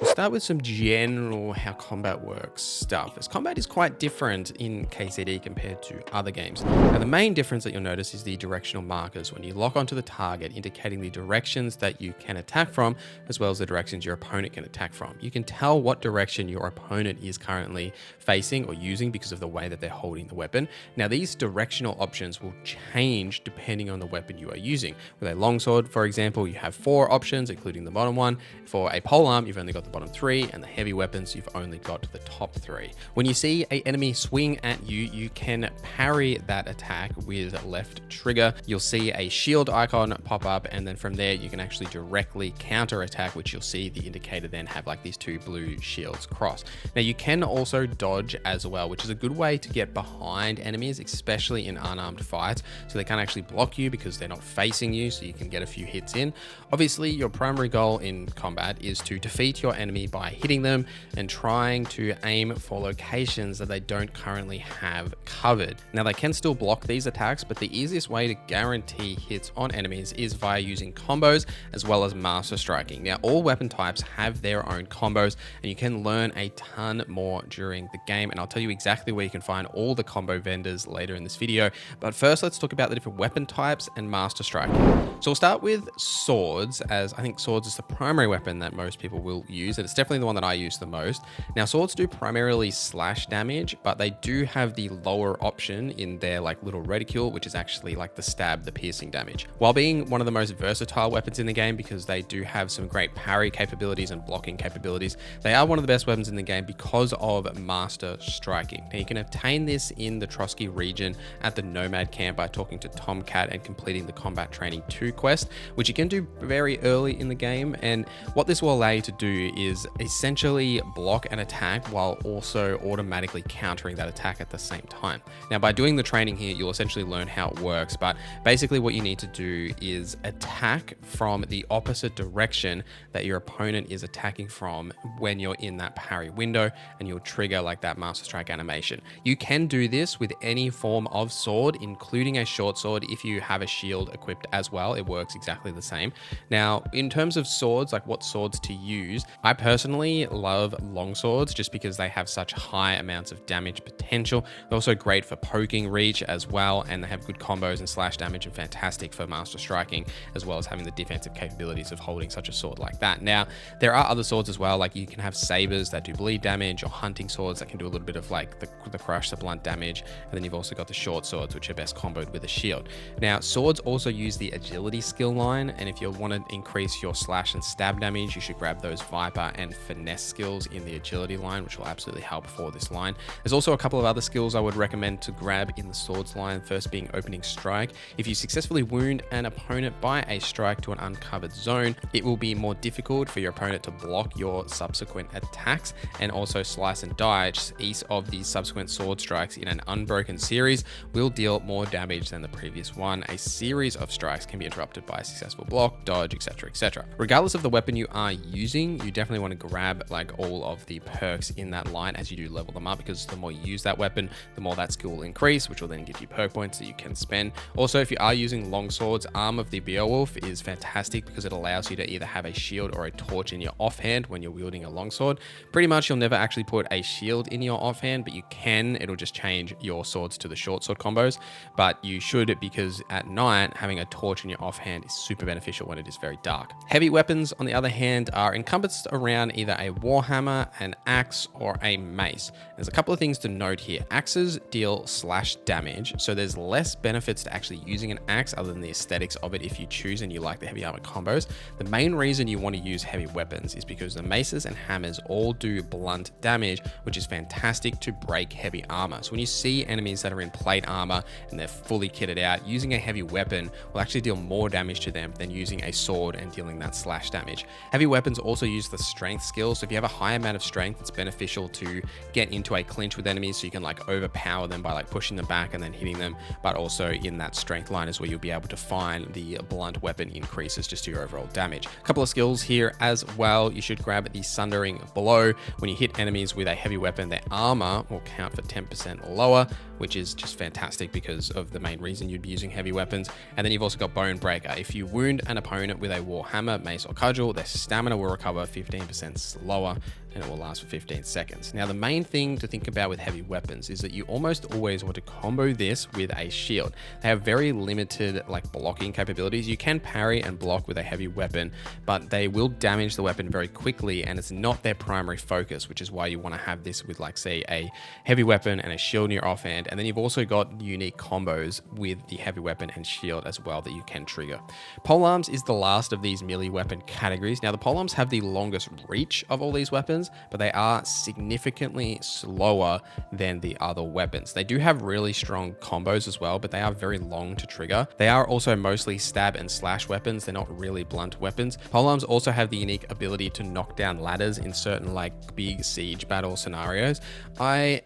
S1: We'll start with some general how combat works stuff, as combat is quite different in KZD compared to other games. Now, the main difference that you'll notice is the directional markers when you lock onto the target, indicating the directions that you can attack from, as well as the directions your opponent can attack from. You can tell what direction your opponent is currently facing or using because of the way that they're holding the weapon. Now, these directional options will change depending on the weapon you are using. With a longsword, for example, you have 4 options, including the bottom one. For a polearm, you've only got the bottom 3, and the heavy weapons, you've only got the top 3. When you see an enemy swing at you, you can parry that attack with left trigger. You'll see a shield icon pop up, and then from there you can actually directly counter attack, which you'll see the indicator then have like these 2 blue shields cross. Now, you can also dodge as well, which is a good way to get behind enemies, especially in unarmed fights, so they can't actually block you because they're not facing you, so you can get a few hits in. Obviously, your primary goal in combat is to defeat your enemy by hitting them and trying to aim for locations that they don't currently have covered. Now, they can still block these attacks, but the easiest way to guarantee hits on enemies is via using combos as well as master striking. Now, all weapon types have their own combos, and you can learn a ton more during the game, and I'll tell you exactly where you can find all the combo vendors later in this video. But first, let's talk about the different weapon types and master striking. So we'll start with swords, as I think swords is the primary weapon that most people will use, and it's definitely the one that I use the most. Now, swords do primarily slash damage, but they do have the lower option in their like little reticule, which is actually like the stab, the piercing damage. While being one of the most versatile weapons in the game because they do have some great parry capabilities and blocking capabilities, they are one of the best weapons in the game because of Master Striking. Now, you can obtain this in the Trotsky region at the Nomad camp by talking to Tomcat and completing the Combat Training 2 quest, which you can do very early in the game. And what this will allow you to do is essentially block an attack while also automatically countering that attack at the same time. Now, by doing the training here, you'll essentially learn how it works, but basically what you need to do is attack from the opposite direction that your opponent is attacking from when you're in that parry window, and you'll trigger like that Master Strike animation. You can do this with any form of sword, including a short sword. If you have a shield equipped as well, it works exactly the same. Now, in terms of swords, like what swords to use, I personally love long swords just because they have such high amounts of damage potential. They're also great for poking reach as well, and they have good combos and slash damage, and fantastic for Master Striking, as well as having the defensive capabilities of holding such a sword like that. Now, there are other swords as well, like you can have sabers that do bleed damage, or hunting swords that can do a little bit of like the crush, the blunt damage, and then you've also got the short swords, which are best comboed with a shield. Now, swords also use the agility skill line, and if you want to increase your slash and stab damage, you should grab those Viper and finesse skills in the agility line, which will absolutely help for this line. There's also a couple of other skills I would recommend to grab in the swords line, first being opening strike. If you successfully wound an opponent by a strike to an uncovered zone, it will be more difficult for your opponent to block your subsequent attacks, and also slice and dodge. Each of these subsequent sword strikes in an unbroken series will deal more damage than the previous one. A series of strikes can be interrupted by a successful block, dodge, etc, etc. Regardless of the weapon you are using, you definitely want to grab like all of the perks in that line as you do level them up, because the more you use that weapon, the more that skill will increase, which will then give you perk points that you can spend. Also, if you are using long swords, Arm of the Beowulf is fantastic because it allows you to either have a shield or a torch in your offhand when you're wielding a longsword. Pretty much you'll never actually put a shield in your offhand, but you can. It'll just change your swords to the short sword combos, but you should, because at night having a torch in your offhand is super beneficial when it is very dark. Heavy weapons, on the other hand, are encompassed around either a warhammer, an axe, or a mace. There's a couple of things to note here. Axes deal slash damage, so there's less benefits to actually using an axe other than the aesthetics of it if you choose and you like the heavy armor combos. The main reason you want to use heavy weapons is because the maces and hammers all do blunt damage, which is fantastic to break heavy armor. So when you see enemies that are in plate armor and they're fully kitted out, using a heavy weapon will actually deal more damage to them than using a sword and dealing that slash damage. Heavy weapons also use the strength skill, so if you have a high amount of strength, it's beneficial to get into a clinch with enemies so you can like overpower them by like pushing them back and then hitting them, but also in that strength line is where you'll be able to find the blunt weapon increases just to your overall damage. A couple of skills here as well. You should grab the Sundering Blow. When you hit enemies with a heavy weapon, their armor will count for 10% lower, which is just fantastic because of the main reason you'd be using heavy weapons. And then you've also got Bone Breaker. If you wound an opponent with a warhammer, mace, or cudgel, their stamina will recover 15% slower, and it will last for 15 seconds. Now, the main thing to think about with heavy weapons is that you almost always want to combo this with a shield. They have very limited like blocking capabilities. You can parry and block with a heavy weapon, but they will damage the weapon very quickly, and it's not their primary focus, which is why you want to have this with like, say, a heavy weapon and a shield in your offhand. And then you've also got unique combos with the heavy weapon and shield as well that you can trigger. Polearms is the last of these melee weapon categories. Now, the polearms have the longest reach of all these weapons, but they are significantly slower than the other weapons. They do have really strong combos as well, but they are very long to trigger. They are also mostly stab and slash weapons. They're not really blunt weapons. Polearms also have the unique ability to knock down ladders in certain like big siege battle scenarios. I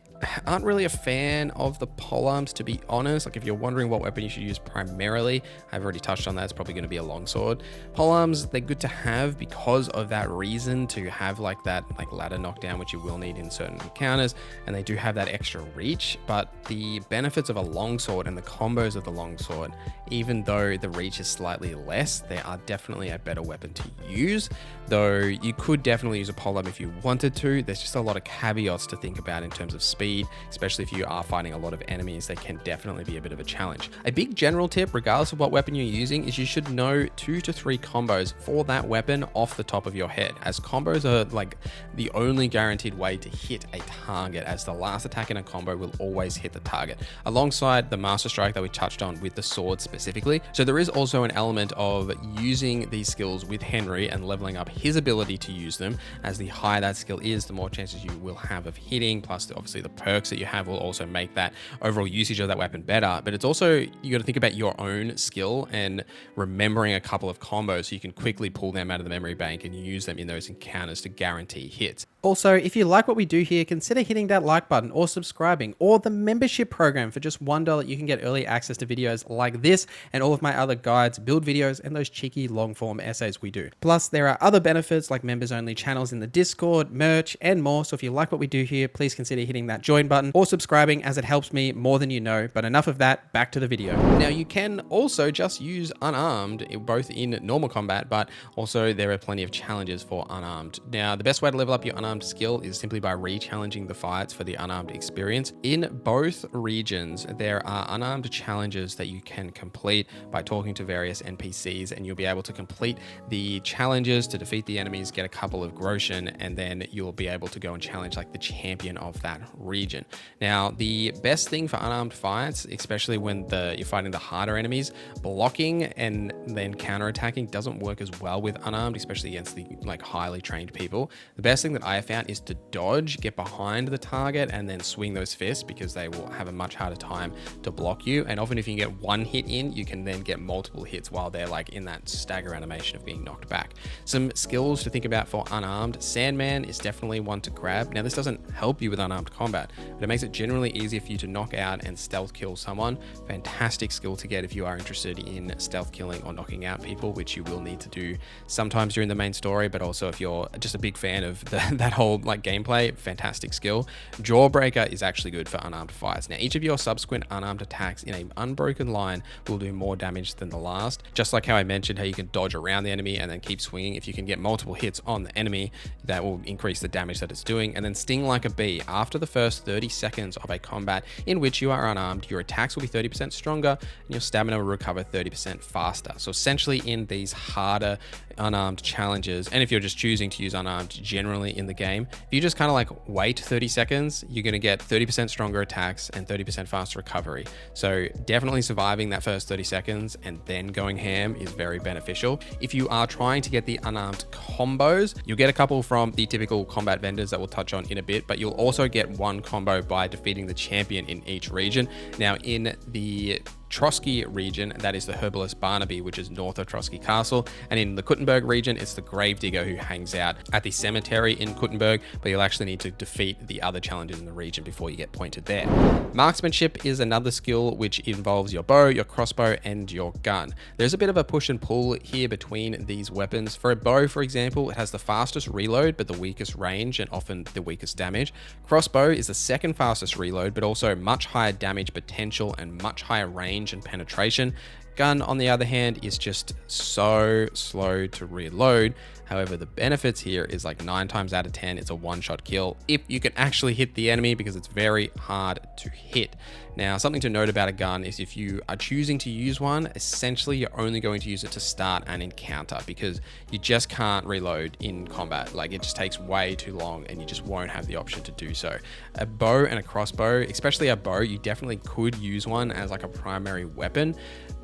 S1: aren't really a fan of the polearms, to be honest. Like, if you're wondering what weapon you should use primarily, I've already touched on that. It's probably going to be a longsword. Polearms, they're good to have because of that reason, to have like that like ladder knockdown, which you will need in certain encounters, and they do have that extra reach. But the benefits of a longsword and the combos of the longsword, even though the reach is slightly less, they are definitely a better weapon to use. Though you could definitely use a polearm if you wanted to. There's just a lot of caveats to think about in terms of speed speed, especially if you are fighting a lot of enemies. They can definitely be a bit of a challenge. A big general tip, regardless of what weapon you're using, is you should know 2 to 3 combos for that weapon off the top of your head, as combos are like the only guaranteed way to hit a target, as the last attack in a combo will always hit the target, alongside the Master Strike that we touched on with the sword specifically. So there is also an element of using these skills with Henry and leveling up his ability to use them, as the higher that skill is, the more chances you will have of hitting, plus obviously the perks that you have will also make that overall usage of that weapon better. But it's also, you got to think about your own skill and remembering a couple of combos so you can quickly pull them out of the memory bank and use them in those encounters to guarantee hits. Also, if you like what we do here, consider hitting that like button or subscribing, or the membership program. For just $1, you can get early access to videos like this and all of my other guides, build videos, and those cheeky long form essays we do. Plus, there are other benefits like members only channels in the Discord, merch, and more. So if you like what we do here, please consider hitting that join button or subscribing, as it helps me more than you know. But enough of that, back to the video. Now, you can also just use unarmed, both in normal combat, but also there are plenty of challenges for unarmed. Now, the best way to level up your unarmed skill is simply by re-challenging the fights for the unarmed experience. In both regions, there are unarmed challenges that you can complete by talking to various NPCs, and you'll be able to complete the challenges to defeat the enemies, get a couple of groschen, and then you'll be able to go and challenge like the champion of that region. Now, the best thing for unarmed fights, especially when you're fighting the harder enemies, blocking and then counterattacking doesn't work as well with unarmed, especially against the like highly trained people. The best thing that I have found is to dodge, get behind the target, and then swing those fists, because they will have a much harder time to block you. And often if you can get one hit in, you can then get multiple hits while they're like in that stagger animation of being knocked back. Some skills to think about for unarmed: Sandman is definitely one to grab. Now, this doesn't help you with unarmed combat, but it makes it generally easier for you to knock out and stealth kill someone. Fantastic skill to get if you are interested in stealth killing or knocking out people, which you will need to do sometimes during the main story, but also if you're just a big fan of that whole like gameplay, fantastic skill. Jawbreaker is actually good for unarmed fights. Now, each of your subsequent unarmed attacks in an unbroken line will do more damage than the last. Just like how I mentioned how you can dodge around the enemy and then keep swinging, if you can get multiple hits on the enemy, that will increase the damage that it's doing. And then Sting Like a Bee. After the first 30 seconds of a combat in which you are unarmed, your attacks will be 30% stronger and your stamina will recover 30% faster. So essentially, in these harder unarmed challenges, and if you're just choosing to use unarmed generally in the game, if you just kind of like wait 30 seconds, you're going to get 30% stronger attacks and 30% faster recovery. So definitely surviving that first 30 seconds and then going ham is very beneficial. If you are trying to get the unarmed combos, you'll get a couple from the typical combat vendors that we'll touch on in a bit, but you'll also get one combo by defeating the champion in each region. Now, in the Trotsky region, that is the herbalist Barnaby, which is north of Trotsky Castle, and in the Kuttenberg region, it's the Gravedigger, who hangs out at the cemetery in Kuttenberg, but you'll actually need to defeat the other challenges in the region before you get pointed there. Marksmanship is another skill which involves your bow, your crossbow, and your gun. There's a bit of a push and pull here between these weapons. For a bow, for example, it has the fastest reload, but the weakest range and often the weakest damage. Crossbow is the second fastest reload, but also much higher damage potential and much higher range and penetration. Gun, on the other hand, is just so slow to reload. However, the benefits here is like 9 times out of 10, it's a one-shot kill if you can actually hit the enemy, because it's very hard to hit. Now, something to note about a gun is if you are choosing to use one, essentially you're only going to use it to start an encounter, because you just can't reload in combat. Like, it just takes way too long and you just won't have the option to do so. A bow and a crossbow, especially a bow, you definitely could use one as like a primary weapon.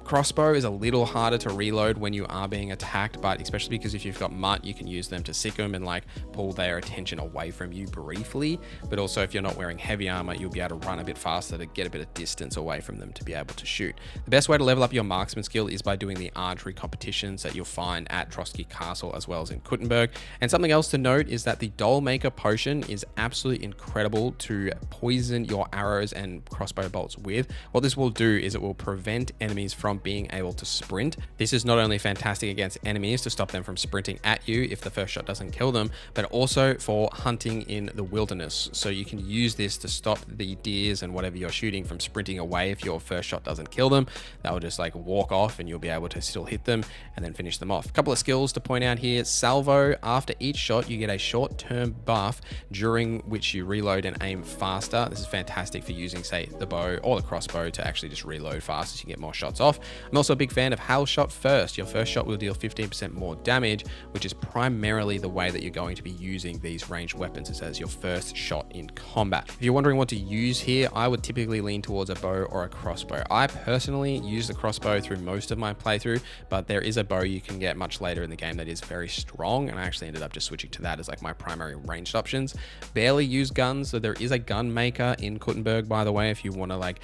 S1: Crossbow is a little harder to reload when you are being attacked, but especially because if you've got mutt, you can use them to sick them and like pull their attention away from you briefly. But also, if you're not wearing heavy armor, you'll be able to run a bit faster to get a bit of distance away from them to be able to shoot. The best way to level up your marksman skill is by doing the archery competitions that you'll find at Trotsky Castle as well as in Kuttenberg. And something else to note is that the Dollmaker potion is absolutely incredible to poison your arrows and crossbow bolts with. What this will do is it will prevent enemies from from being able to sprint. This is not only fantastic against enemies to stop them from sprinting at you if the first shot doesn't kill them, but also for hunting in the wilderness. So you can use this to stop the deers and whatever you're shooting from sprinting away. If your first shot doesn't kill them, they'll just like walk off and you'll be able to still hit them and then finish them off. A couple of skills to point out here. Salvo, after each shot you get a short-term buff during which you reload and aim faster. This is fantastic for using, say, the bow or the crossbow to actually just reload fast so you get more shots off. I'm also a big fan of Hail Shot First. Your first shot will deal 15% more damage, which is primarily the way that you're going to be using these ranged weapons, is as your first shot in combat. If you're wondering what to use here, I would typically lean towards a bow or a crossbow. I personally use the crossbow through most of my playthrough, but there is a bow you can get much later in the game that is very strong, and I actually ended up just switching to that as like my primary ranged options. Barely use guns, so there is a gun maker in Kuttenberg, by the way, if you want to like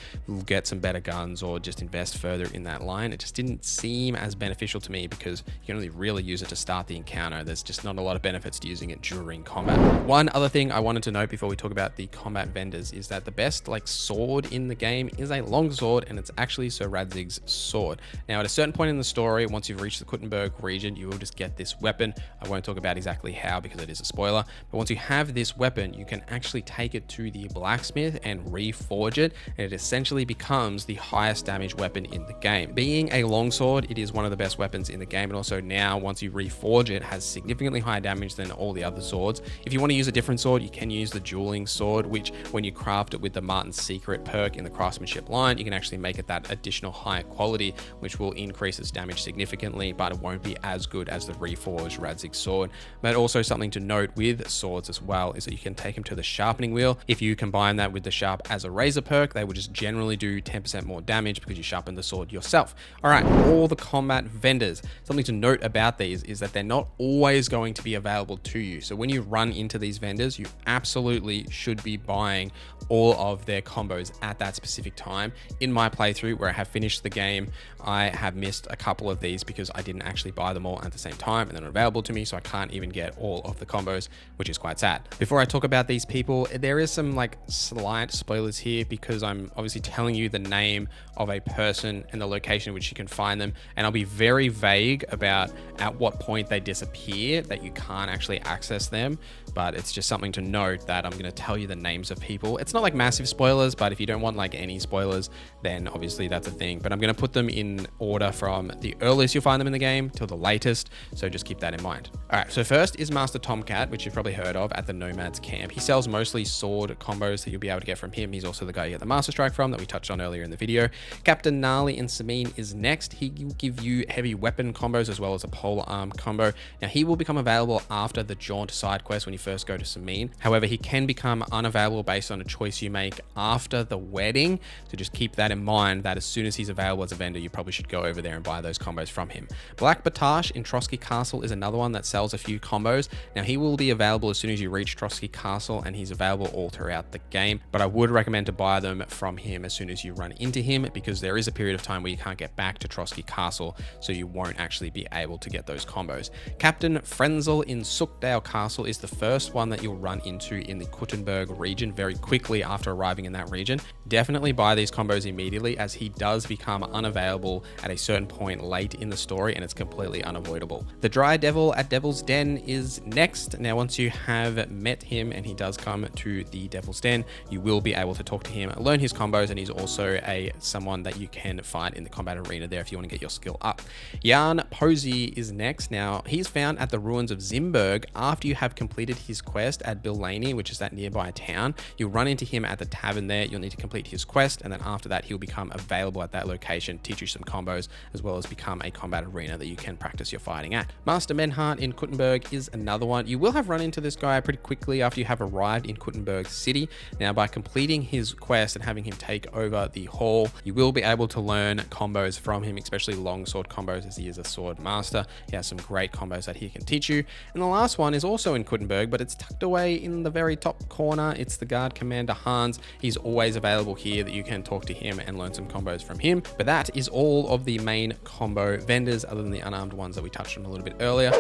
S1: get some better guns or just invest further in that line. It just didn't seem as beneficial to me because you can only really use it to start the encounter. There's just not a lot of benefits to using it during combat. One other thing I wanted to note before we talk about the combat vendors is that the best like sword in the game is a longsword, and it's actually Sir Radzig's sword. Now at a certain point in the story, once you've reached the Kuttenberg region, you will just get this weapon. I won't talk about exactly how because it is a spoiler, but once you have this weapon, you can actually take it to the blacksmith and reforge it, and it essentially becomes the highest damage weapon in the game. Being a longsword, it is one of the best weapons in the game, and also now once you reforge it, has significantly higher damage than all the other swords. If you want to use a different sword, you can use the dueling sword, which when you craft it with the Marten's Secret perk in the craftsmanship line, you can actually make it that additional higher quality, which will increase its damage significantly, but it won't be as good as the reforged Radzig sword. But also something to note with swords as well is that you can take them to the sharpening wheel. If you combine that with the sharp as a razor perk, they will just generally do 10% more damage because you sharpen the sword yourself. All right, all the combat vendors. Something to note about these is that they're not always going to be available to you. So when you run into these vendors, you absolutely should be buying all of their combos at that specific time. In my playthrough where I have finished the game, I have missed a couple of these because I didn't actually buy them all at the same time and they're not available to me, so I can't even get all of the combos, which is quite sad. Before I talk about these people, there is some like slight spoilers here because I'm obviously telling you the name of a person and the location in which you can find them, and I'll be very vague about at what point they disappear, that you can't actually access them, but it's just something to note that I'm going to tell you the names of people. It's not like massive spoilers, but if you don't want like any spoilers, then obviously that's a thing, but I'm going to put them in order from the earliest you'll find them in the game till the latest, so just keep that in mind. All right, so first is Master Tomcat, which you've probably heard of at the Nomads camp. He sells mostly sword combos that you'll be able to get from him. He's also the guy you get the Master Strike from that we touched on earlier in the video. Captain Gnarly in Sameen is next. He will give you heavy weapon combos as well as a polar arm combo. Now he will become available after the Jaunt side quest when you first go to Sameen. However, he can become unavailable based on a choice you make after the wedding, so just keep that in mind that as soon as he's available as a vendor, you probably should go over there and buy those combos from him. Black Batash in Trotsky Castle is another one that sells a few combos. Now he will be available as soon as you reach Trotsky Castle, and he's available all throughout the game, but I would recommend to buy them from him as soon as you run into him, because there is a period of time where you can't get back to Trotsky Castle, so you won't actually be able to get those combos. Captain Frenzel in Suckdale Castle is the first one that you'll run into in the Kuttenberg region very quickly after arriving in that region. Definitely buy these combos immediately, as he does become unavailable at a certain point late in the story, and it's completely unavoidable. The Dry Devil at Devil's Den is next. Now once you have met him and he does come to the Devil's Den, you will be able to talk to him, learn his combos, and he's also someone that you can fight in the combat arena there if you want to get your skill up. Jan Posey is next. Now he's found at the ruins of Zimberg after you have completed his quest at Billaney, which is that nearby town. You'll run into him at the tavern there. You'll need to complete his quest, and then after that he'll become available at that location, teach you some combos, as well as become a combat arena that you can practice your fighting at. Master Menhart in Kuttenberg is another one. You will have run into this guy pretty quickly after you have arrived in Kuttenberg City. Now by completing his quest and having him take over the hall, you will be able to learn combos from him, especially longsword combos, as he is a sword master. He has some great combos that he can teach you. And the last one is also in Kuttenberg, but it's tucked away in the very top corner. It's the Guard Commander Hans. He's always available here that you can talk to him and learn some combos from him. But that is all of the main combo vendors, other than the unarmed ones that we touched on a little bit earlier.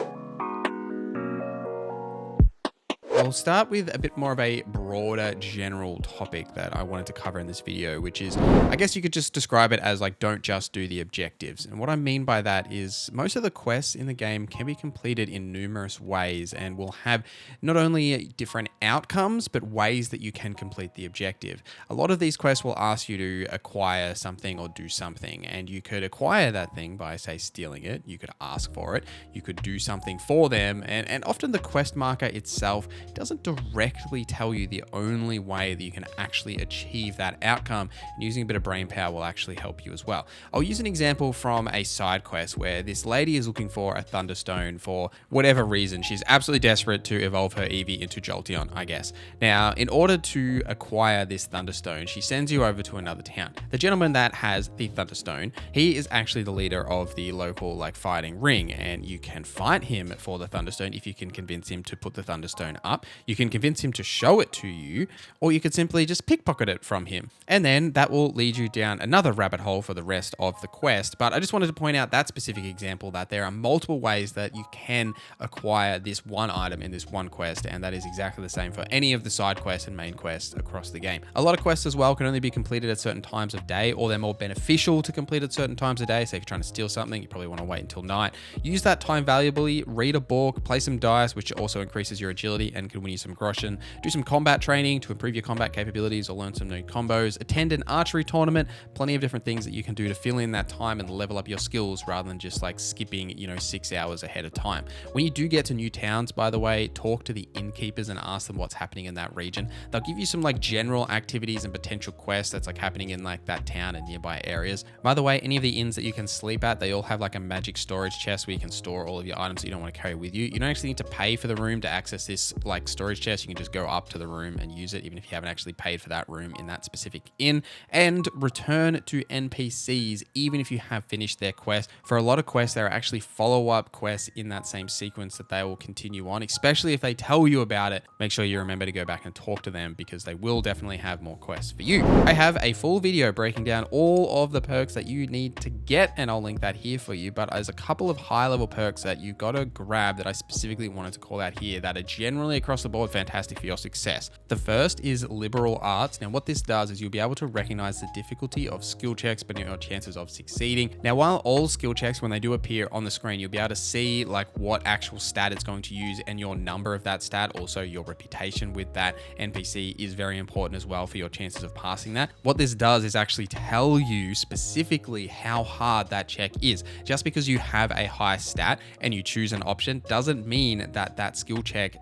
S1: I'll start with a bit more of a broader general topic that I wanted to cover in this video, which is, I guess you could just describe it as like, don't just do the objectives. And what I mean by that is most of the quests in the game can be completed in numerous ways and will have not only different outcomes, but ways that you can complete the objective. A lot of these quests will ask you to acquire something or do something, and you could acquire that thing by, say, stealing it. You could ask for it. You could do something for them, and often the quest marker itself doesn't directly tell you the only way that you can actually achieve that outcome, and using a bit of brain power will actually help you as well. I'll use an example from a side quest where this lady is looking for a Thunderstone for whatever reason. She's absolutely desperate to evolve her Eevee into Jolteon, I guess. Now, in order to acquire this Thunderstone, she sends you over to another town. The gentleman that has the Thunderstone, he is actually the leader of the local fighting ring, and you can fight him for the Thunderstone if you can convince him to put the Thunderstone up. You can convince him to show it to you, or you could simply just pickpocket it from him. And then that will lead you down another rabbit hole for the rest of the quest. But I just wanted to point out that specific example, that there are multiple ways that you can acquire this one item in this one quest, and that is exactly the same for any of the side quests and main quests across the game. A lot of quests as well can only be completed at certain times of day, or they're more beneficial to complete at certain times of day. So if you're trying to steal something, you probably want to wait until night. Use that time valuably, read a book, play some dice, which also increases your agility and can win you some groschen. Do some combat training to improve your combat capabilities or learn some new combos. Attend an archery tournament. Plenty of different things that you can do to fill in that time and level up your skills rather than just skipping, 6 hours ahead of time. When you do get to new towns, by the way, talk to the innkeepers and ask them what's happening in that region. They'll give you some general activities and potential quests that's happening in that town and nearby areas. By the way, any of the inns that you can sleep at, they all have a magic storage chest where you can store all of your items that you don't want to carry with you. You don't actually need to pay for the room to access this storage chest. You can just go up to the room and use it, even if you haven't actually paid for that room in that specific inn. And return to NPCs even if you have finished their quest. For a lot of quests, there are actually follow-up quests in that same sequence that they will continue on, especially if they tell you about it. Make sure you remember to go back and talk to them, because they will definitely have more quests for you. I have a full video breaking down all of the perks that you need to get, and I'll link that here for you. But there's a couple of high-level perks that you got to grab that I specifically wanted to call out here that are generally across the board fantastic for your success. The first is liberal arts. Now, what this does is you'll be able to recognize the difficulty of skill checks, but your chances of succeeding. Now, while all skill checks, when they do appear on the screen, you'll be able to see what actual stat it's going to use and your number of that stat. Also, your reputation with that NPC is very important as well for your chances of passing that. What this does is actually tell you specifically how hard that check is. Just because you have a high stat and you choose an option doesn't mean that that skill check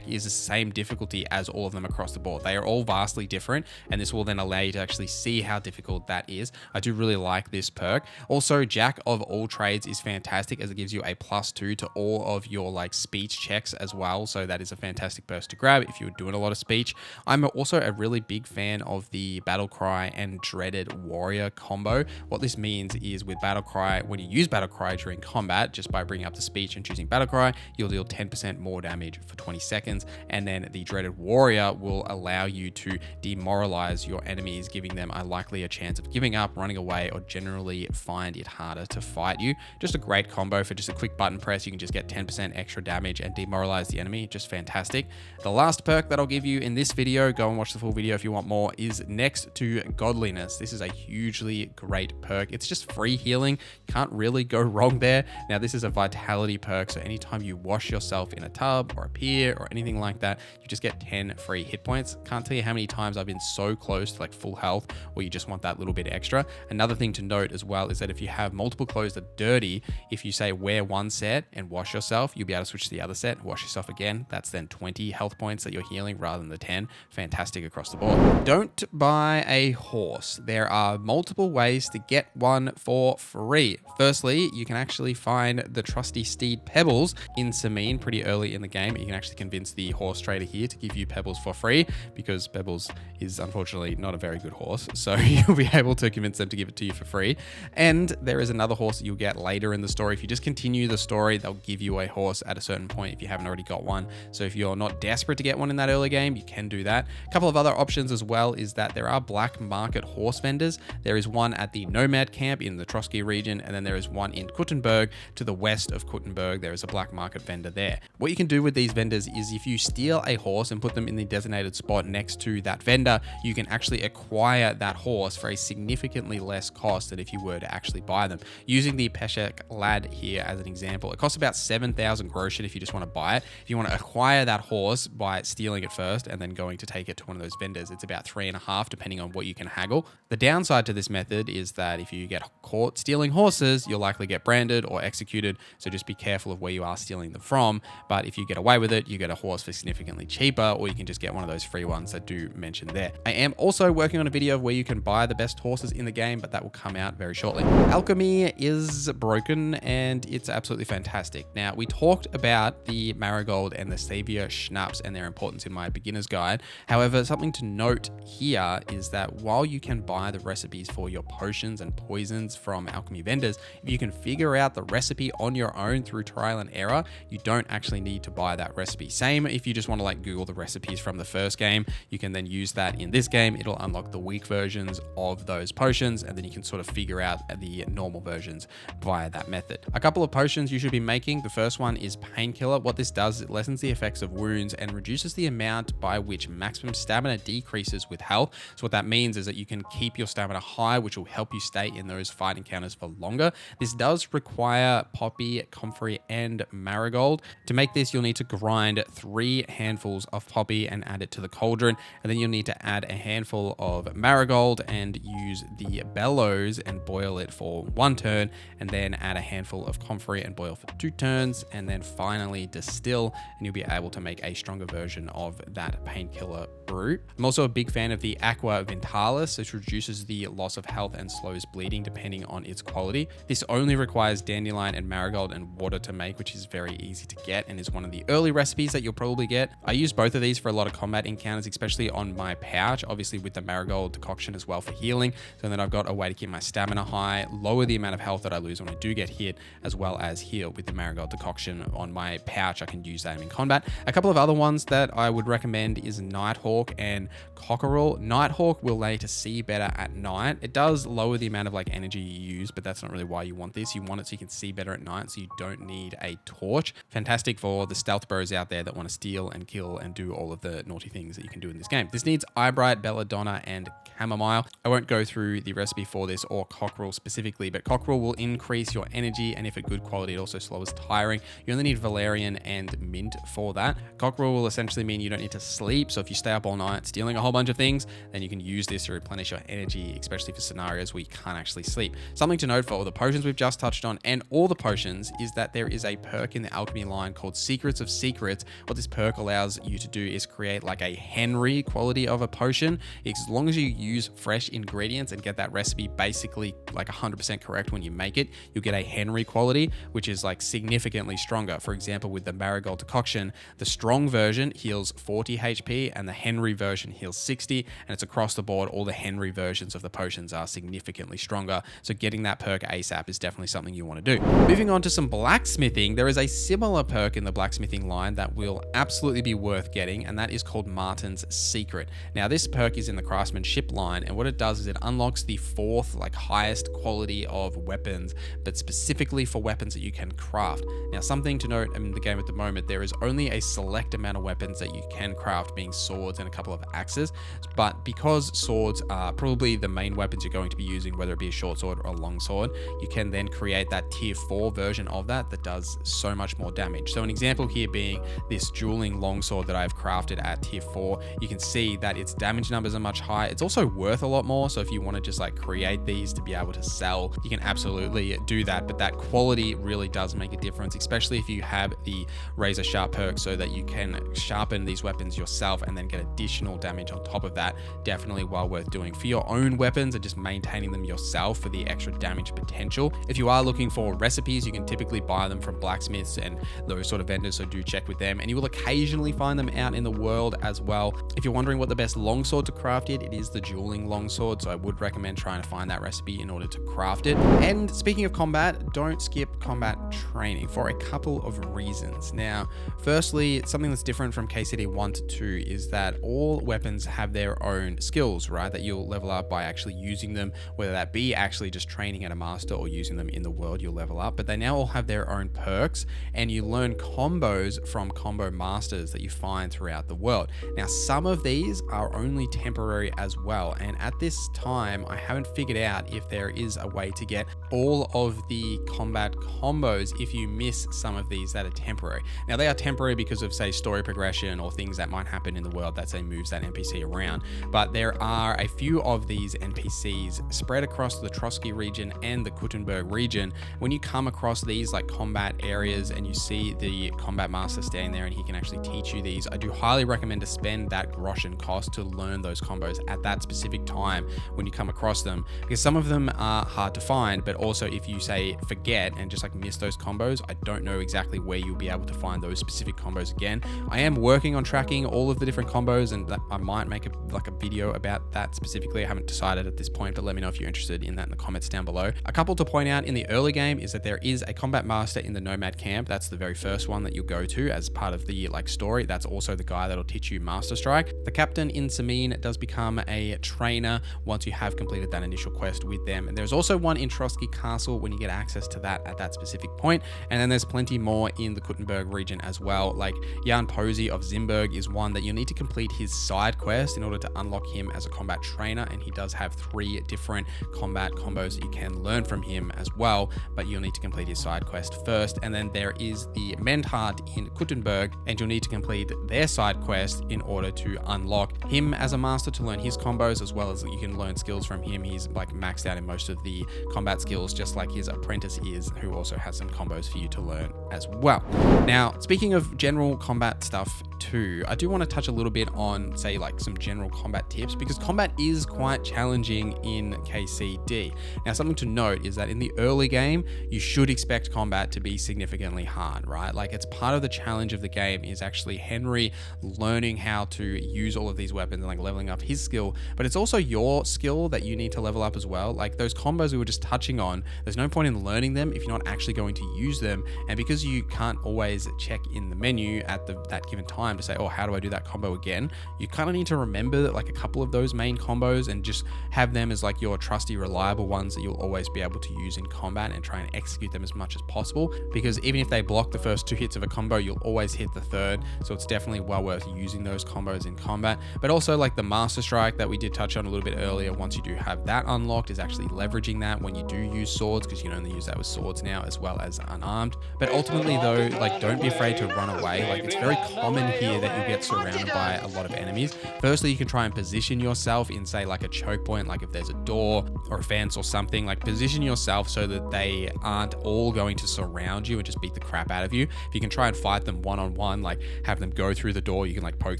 S1: is the same difficulty as all of them across the board. They are all vastly different, and this will then allow you to actually see how difficult that is. I do really like this perk. Also, Jack of all trades is fantastic, as it gives you a +2 to all of your speech checks as well. So that is a fantastic burst to grab if you're doing a lot of speech. I'm also a really big fan of the Battle Cry and Dreaded Warrior combo. What this means is with Battle Cry, when you use Battle Cry during combat, just by bringing up the speech and choosing Battle Cry, you'll deal 10% more damage for 20 seconds. And then the Dreaded Warrior will allow you to demoralize your enemies, giving them a likelier chance of giving up, running away, or generally find it harder to fight you. Just a great combo for just a quick button press. You can just get 10% extra damage and demoralize the enemy. Just fantastic. The last perk that I'll give you in this video, go and watch the full video if you want more, is Next to Godliness. This is a hugely great perk. It's just free healing. Can't really go wrong there. Now, this is a vitality perk, so anytime you wash yourself in a tub or a pier or anything like that, you just get 10 free hit points. Can't tell you how many times I've been so close to full health, or you just want that little bit extra. Another thing to note as well is that if you have multiple clothes that are dirty, if you say wear one set and wash yourself, you'll be able to switch to the other set and wash yourself again. That's then 20 health points that you're healing rather than the 10. Fantastic across the board. Don't buy a horse. There are multiple ways to get one for free. Firstly, you can actually find the trusty steed Pebbles in Sameen pretty early in the game. You can actually convince the horse trader here to give you Pebbles for free, because Pebbles is unfortunately not a very good horse. So you'll be able to convince them to give it to you for free. And there is another horse that you'll get later in the story. If you just continue the story, they'll give you a horse at a certain point if you haven't already got one. So if you're not desperate to get one in that early game, you can do that. A couple of other options as well is that there are black market horse vendors. There is one at the Nomad camp in the Trotsky region, and then there is one in Kuttenberg to the west of Kuttenberg. There is a black market vendor there. What you can do with these vendors is is if you steal a horse and put them in the designated spot next to that vendor, you can actually acquire that horse for a significantly less cost than if you were to actually buy them. Using the Peshek Lad here as an example, it costs about 7,000 groschen if you just want to buy it. If you want to acquire that horse by stealing it first and then going to take it to one of those vendors, it's about 3.5 depending on what you can haggle. The downside to this method is that if you get caught stealing horses, you'll likely get branded or executed, so just be careful of where you are stealing them from. But if you get away with it, you get a horse for significantly cheaper, or you can just get one of those free ones that do mention there. I am also working on a video of where you can buy the best horses in the game, but that will come out very shortly. Alchemy is broken and it's absolutely fantastic. Now, we talked about the Marigold and the Savior Schnapps and their importance in my beginner's guide. However, something to note here is that while you can buy the recipes for your potions and poisons from alchemy vendors, if you can figure out the recipe on your own through trial and error, you don't actually need to buy that recipe. Same if you just want to like Google the recipes from the first game, you can then use that in this game. It'll unlock the weak versions of those potions, and then you can sort of figure out the normal versions via that method. A couple of potions you should be making. The first one is Painkiller. What this does is it lessens the effects of wounds and reduces the amount by which maximum stamina decreases with health. So what that means is that you can keep your stamina high, which will help you stay in those fight encounters for longer. This does require Poppy, Comfrey, and Marigold. To make this, you'll need to grind 3 handfuls of Poppy and add it to the cauldron, and then you'll need to add a handful of Marigold and use the bellows and boil it for 1 turn, and then add a handful of Comfrey and boil for 2 turns, and then finally distill, and you'll be able to make a stronger version of that Painkiller brew. I'm also a big fan of the Aqua Ventalis, which reduces the loss of health and slows bleeding depending on its quality. This only requires Dandelion and Marigold and water to make, which is very easy to get and is one of the early recipes that you'll probably get. I use both of these for a lot of combat encounters, especially on my pouch, obviously with the Marigold decoction as well for healing. So then I've got a way to keep my stamina high, lower the amount of health that I lose when I do get hit, as well as heal with the Marigold decoction on my pouch. I can use that in combat. A couple of other ones that I would recommend is Nighthawk and Cockerel. Nighthawk will lay to see better at night. It does lower the amount of like energy you use, but that's not really why you want this. You want it so you can see better at night, so you don't need a torch. Fantastic for the stealth bros out there that want to steal and kill and do all of the naughty things that you can do in this game. This needs Eyebright, Belladonna, and Chamomile. I won't go through the recipe for this or Cockerel specifically, but Cockerel will increase your energy, and if at good quality, it also slows tiring. You only need Valerian and Mint for that. Cockerel will essentially mean you don't need to sleep, so if you stay up all night stealing a whole bunch of things, then you can use this to replenish your energy, especially for scenarios where you can't actually sleep. Something to note for all the potions we've just touched on and all the potions is that there is a perk in the alchemy line called Secrets of Secrets. What this perk allows you to do is create like a Henry quality of a potion. As long as you use fresh ingredients and get that recipe basically like 100% correct when you make it, you'll get a Henry quality, which is like significantly stronger. For example, with the Marigold decoction, the strong version heals 40 HP and the Henry version heals 60, and it's across the board. All the Henry versions of the potions are significantly stronger, so getting that perk ASAP is definitely something you want to do. Moving on to some blacksmithing, there is a similar perk in the blacksmithing line that will absolutely be worth getting, and that is called Martin's Secret. Now, this perk is in the craftsmanship line, and what it does is it unlocks the 4th like highest quality of weapons, but specifically for weapons that you can craft. Now, something to note in the game at the moment, there is only a select amount of weapons that you can craft, being swords and a couple of axes, but because swords are probably the main weapons you're going to be using, whether it be a short sword or a long sword, you can then create that tier 4 version of that does so much more damage. So an example here being this dueling longsword that I've crafted at tier 4, you can see that its damage numbers are much higher. It's also worth a lot more, so if you want to just like create these to be able to sell, you can absolutely do that, but that quality really does make a difference, especially if you have the razor sharp perk so that you can sharpen these weapons yourself and then get additional damage on top of that. Definitely well worth doing for your own weapons and just maintaining them yourself for the extra damage potential. If you are looking for recipes, you can typically buy them from blacksmiths and those sort of vendors, so do check with them, and you will occasionally find them out in the world as well. If you're wondering what the best longsword to craft it is the dual dueling longsword, so I would recommend trying to find that recipe in order to craft it. And speaking of combat, don't skip combat training for a couple of reasons. Now, firstly, something that's different from KCD 1 to 2 is that all weapons have their own skills, right? That you'll level up by actually using them, whether that be actually just training at a master or using them in the world, you'll level up. But they now all have their own perks, and you learn combos from combo masters that you find throughout the world. Now, some of these are only temporary as well, and at this time, I haven't figured out if there is a way to get all of the combat combos if you miss some of these that are temporary. Now, they are temporary because of, say, story progression or things that might happen in the world that, say, moves that NPC around. But there are a few of these NPCs spread across the Trotsky region and the Kuttenberg region. When you come across these like combat areas and you see the combat master standing there and he can actually teach you these, I do highly recommend to spend that groschen cost to learn those combos at that specific time when you come across them, because some of them are hard to find, but also if you say forget and just like miss those combos, I don't know exactly where you'll be able to find those specific combos again. I am working on tracking all of the different combos, and I might make a video about that specifically. I haven't decided at this point, but let me know if you're interested in that in the comments down below. A couple to point out in the early game is that there is a combat master in the Nomad camp. That's the very first one that you'll go to as part of the like story. That's also the guy that'll teach you Master Strike. The captain in Samin does become a trainer once you have completed that initial quest with them. And there's also one in Trotsky Castle when you get access to that at that specific point. And then there's plenty more in the Kuttenberg region as well. Like Jan Posey of Zimberg is one that you need to complete his side quest in order to unlock him as a combat trainer. And he does have 3 different combat combos that you can learn from him as well, but you'll need to complete his side quest first. And then there is the Mendhart in Kuttenberg, and you'll need to complete their side quest in order to unlock him as a master to learn his combos, as well as you can learn skills from him. He's like maxed out in most of the combat skills, just like his apprentice is, who also has some combos for you to learn as well. Now, speaking of general combat stuff too, I do want to touch a little bit on, say, like some general combat tips, because combat is quite challenging in KCD. Now, something to note is that in the early game, you should expect combat to be significantly hard, right? Like, it's part of the challenge of the game is actually Henry learning how to use all of these weapons and like leveling up his skill, but it's also your skill that you need to level up as well. Like those combos we were just touching on, there's no point in learning them if you're not actually going to use them. And because you can't always check in the menu at that given time to say, oh, how do I do that combo again? You kind of need to remember that, like a couple of those main combos and just have them as like your trusty, reliable ones that you'll always be able to use in combat and try and execute them as much as possible. Because even if they block the first 2 hits of a combo, you'll always hit the third. So it's definitely well worth using those combos in combat. But also like the Master Strike that we did touch on a little bit earlier, once you do have that unlocked, is actually leveraging that when you do use swords, because you can only use that with swords now as well as unarmed. But ultimately though, like don't be afraid to run away. Like it's very common here that you get surrounded by a lot of enemies. Firstly, you can try and position yourself in, say, like a choke point, like if there's a door or a fence or something, like position yourself so that they aren't all going to surround you and just beat the crap out of you. If you can try and fight them one-on-one, like have them go through the door, you can like poke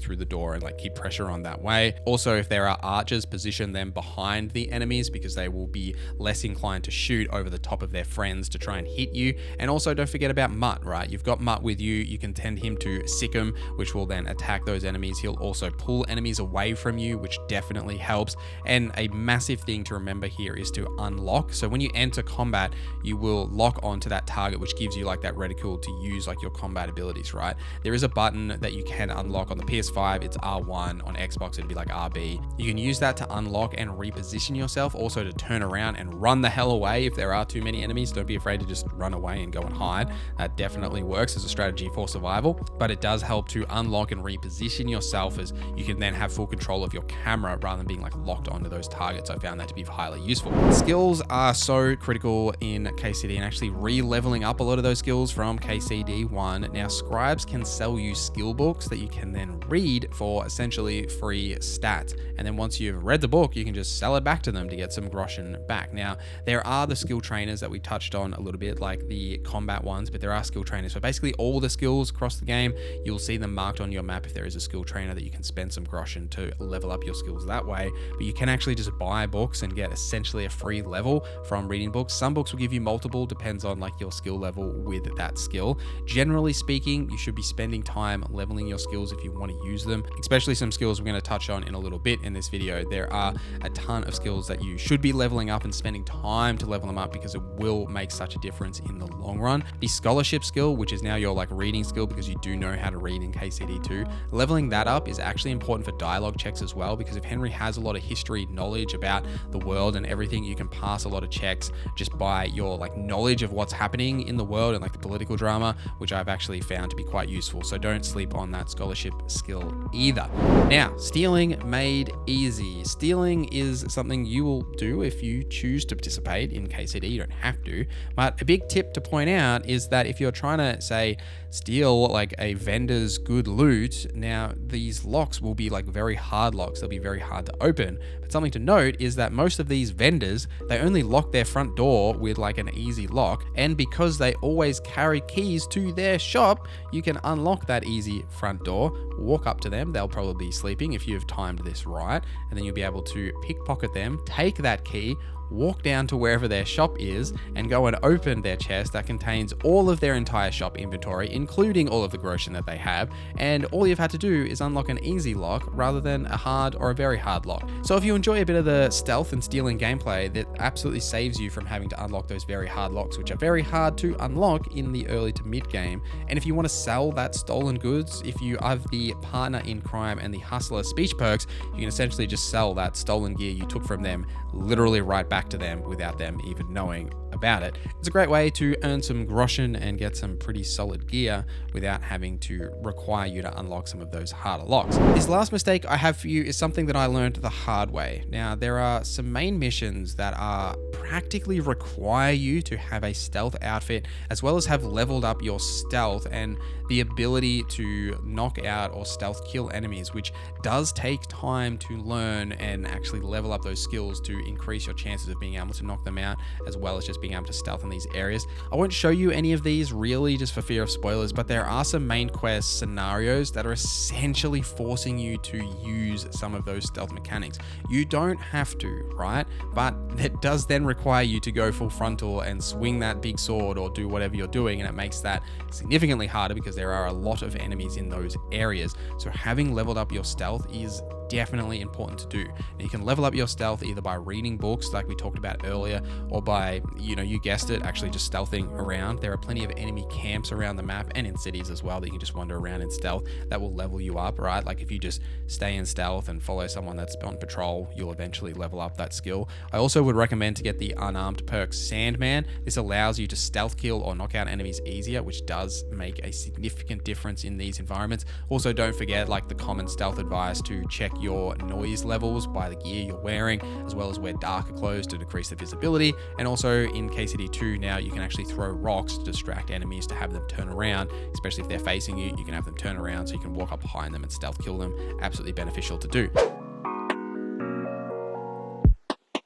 S1: through the door and like keep pressure on that way. Also, if there are archers, position them behind the enemies because they will be less inclined to shoot over the top of their friends to try and hit you. And also don't forget about Mutt, right? You've got Mutt with you. You can tend him to sick him, which will then attack those enemies. He'll also pull enemies away from you, which definitely helps. And a massive thing to remember here is to unlock. So when you enter combat, you will lock onto that target, which gives you like that reticle to use like your combat abilities, right? There is a button that you can unlock on the PS5. It's R1. On Xbox, it'd be like RB. You can use that to unlock and reposition yourself, also to turn around and run the hell away if there are too many enemies. Don't be afraid to just run away and go and hide. That definitely works as a strategy for survival, but it does help to unlock and reposition yourself, as you can then have full control of your camera rather than being like locked onto those targets. I found that to be highly useful. Skills are so critical in KCD, and actually re-leveling up a lot of those skills from KCD 1. Now, scribes can sell you skill books that you can then read for essentially free stats. And then once you've read the book, you can just sell it back to them to get some groschen back. Now, there are the skill trainers that we touched on a little bit, like the combat ones, but there are skill trainers. So basically all the skills across the game, you'll see them marked marked on your map if there is a skill trainer that you can spend some groschen to level up your skills that way. But you can actually just buy books and get essentially a free level from reading books. Some books will give you multiple, depends on like your skill level with that skill. Generally speaking, you should be spending time leveling your skills if you want to use them, especially some skills we're going to touch on in a little bit in this video. There are a ton of skills that you should be leveling up and spending time to level them up because it will make such a difference in the long run. The scholarship skill, which is now your like reading skill because you do know how to read in KCD2, leveling that up is actually important for dialogue checks as well, because if Henry has a lot of history knowledge about the world and everything, you can pass a lot of checks just by your like knowledge of what's happening in the world and like the political drama, which I've actually found to be quite useful. So don't sleep on that scholarship skill either. Now, stealing made easy. Stealing is something you will do if you choose to participate in KCD. You don't have to, but a big tip to point out is that if you're trying to say steal like a vendor's good loot, now these locks will be like very hard locks. They'll be very hard to open. But something to note is that most of these vendors, they only lock their front door with like an easy lock, and because they always carry keys to their shop, you can unlock that easy front door, walk up to them, they'll probably be sleeping if you've timed this right, and then you'll be able to pickpocket them, take that key, walk down to wherever their shop is and go and open their chest that contains all of their entire shop inventory, including all of the groschen that they have. And all you've had to do is unlock an easy lock rather than a hard or a very hard lock. So if you enjoy a bit of the stealth and stealing gameplay, that absolutely saves you from having to unlock those very hard locks, which are very hard to unlock in the early to mid game. And if you want to sell that stolen goods, if you have the partner in crime and the hustler speech perks, you can essentially just sell that stolen gear you took from them literally right back to them without them even knowing about it. It's a great way to earn some groschen and get some pretty solid gear without having to require you to unlock some of those harder locks. This last mistake I have for you is something that I learned the hard way. Now, there are some main missions that are practically require you to have a stealth outfit as well as have leveled up your stealth and the ability to knock out or stealth kill enemies, which does take time to learn and actually level up those skills to increase your chances of being able to knock them out, as well as just being able to stealth in these areas. I won't show you any of these really just for fear of spoilers, but there are some main quest scenarios that are essentially forcing you to use some of those stealth mechanics. You don't have to, right? But it does then require you to go full frontal and swing that big sword or do whatever you're doing, and it makes that significantly harder because there are a lot of enemies in those areas. So having leveled up your stealth is definitely important to do. Now, you can level up your stealth either by reading books like we talked about earlier, or by, you guessed it, actually just stealthing around. There are plenty of enemy camps around the map and in cities as well that you can just wander around in stealth that will level you up, right? Like if you just stay in stealth and follow someone that's on patrol, you'll eventually level up that skill. I also would recommend to get the unarmed perk Sandman. This allows you to stealth kill or knock out enemies easier, which does make a significant difference in these environments. Also, don't forget like the common stealth advice to check your noise levels by the gear you're wearing, as well as wear darker clothes to decrease the visibility. And also in KCD2 now, you can actually throw rocks to distract enemies to have them turn around, especially if they're facing you. You can have them turn around so you can walk up behind them and stealth kill them. Absolutely beneficial to do.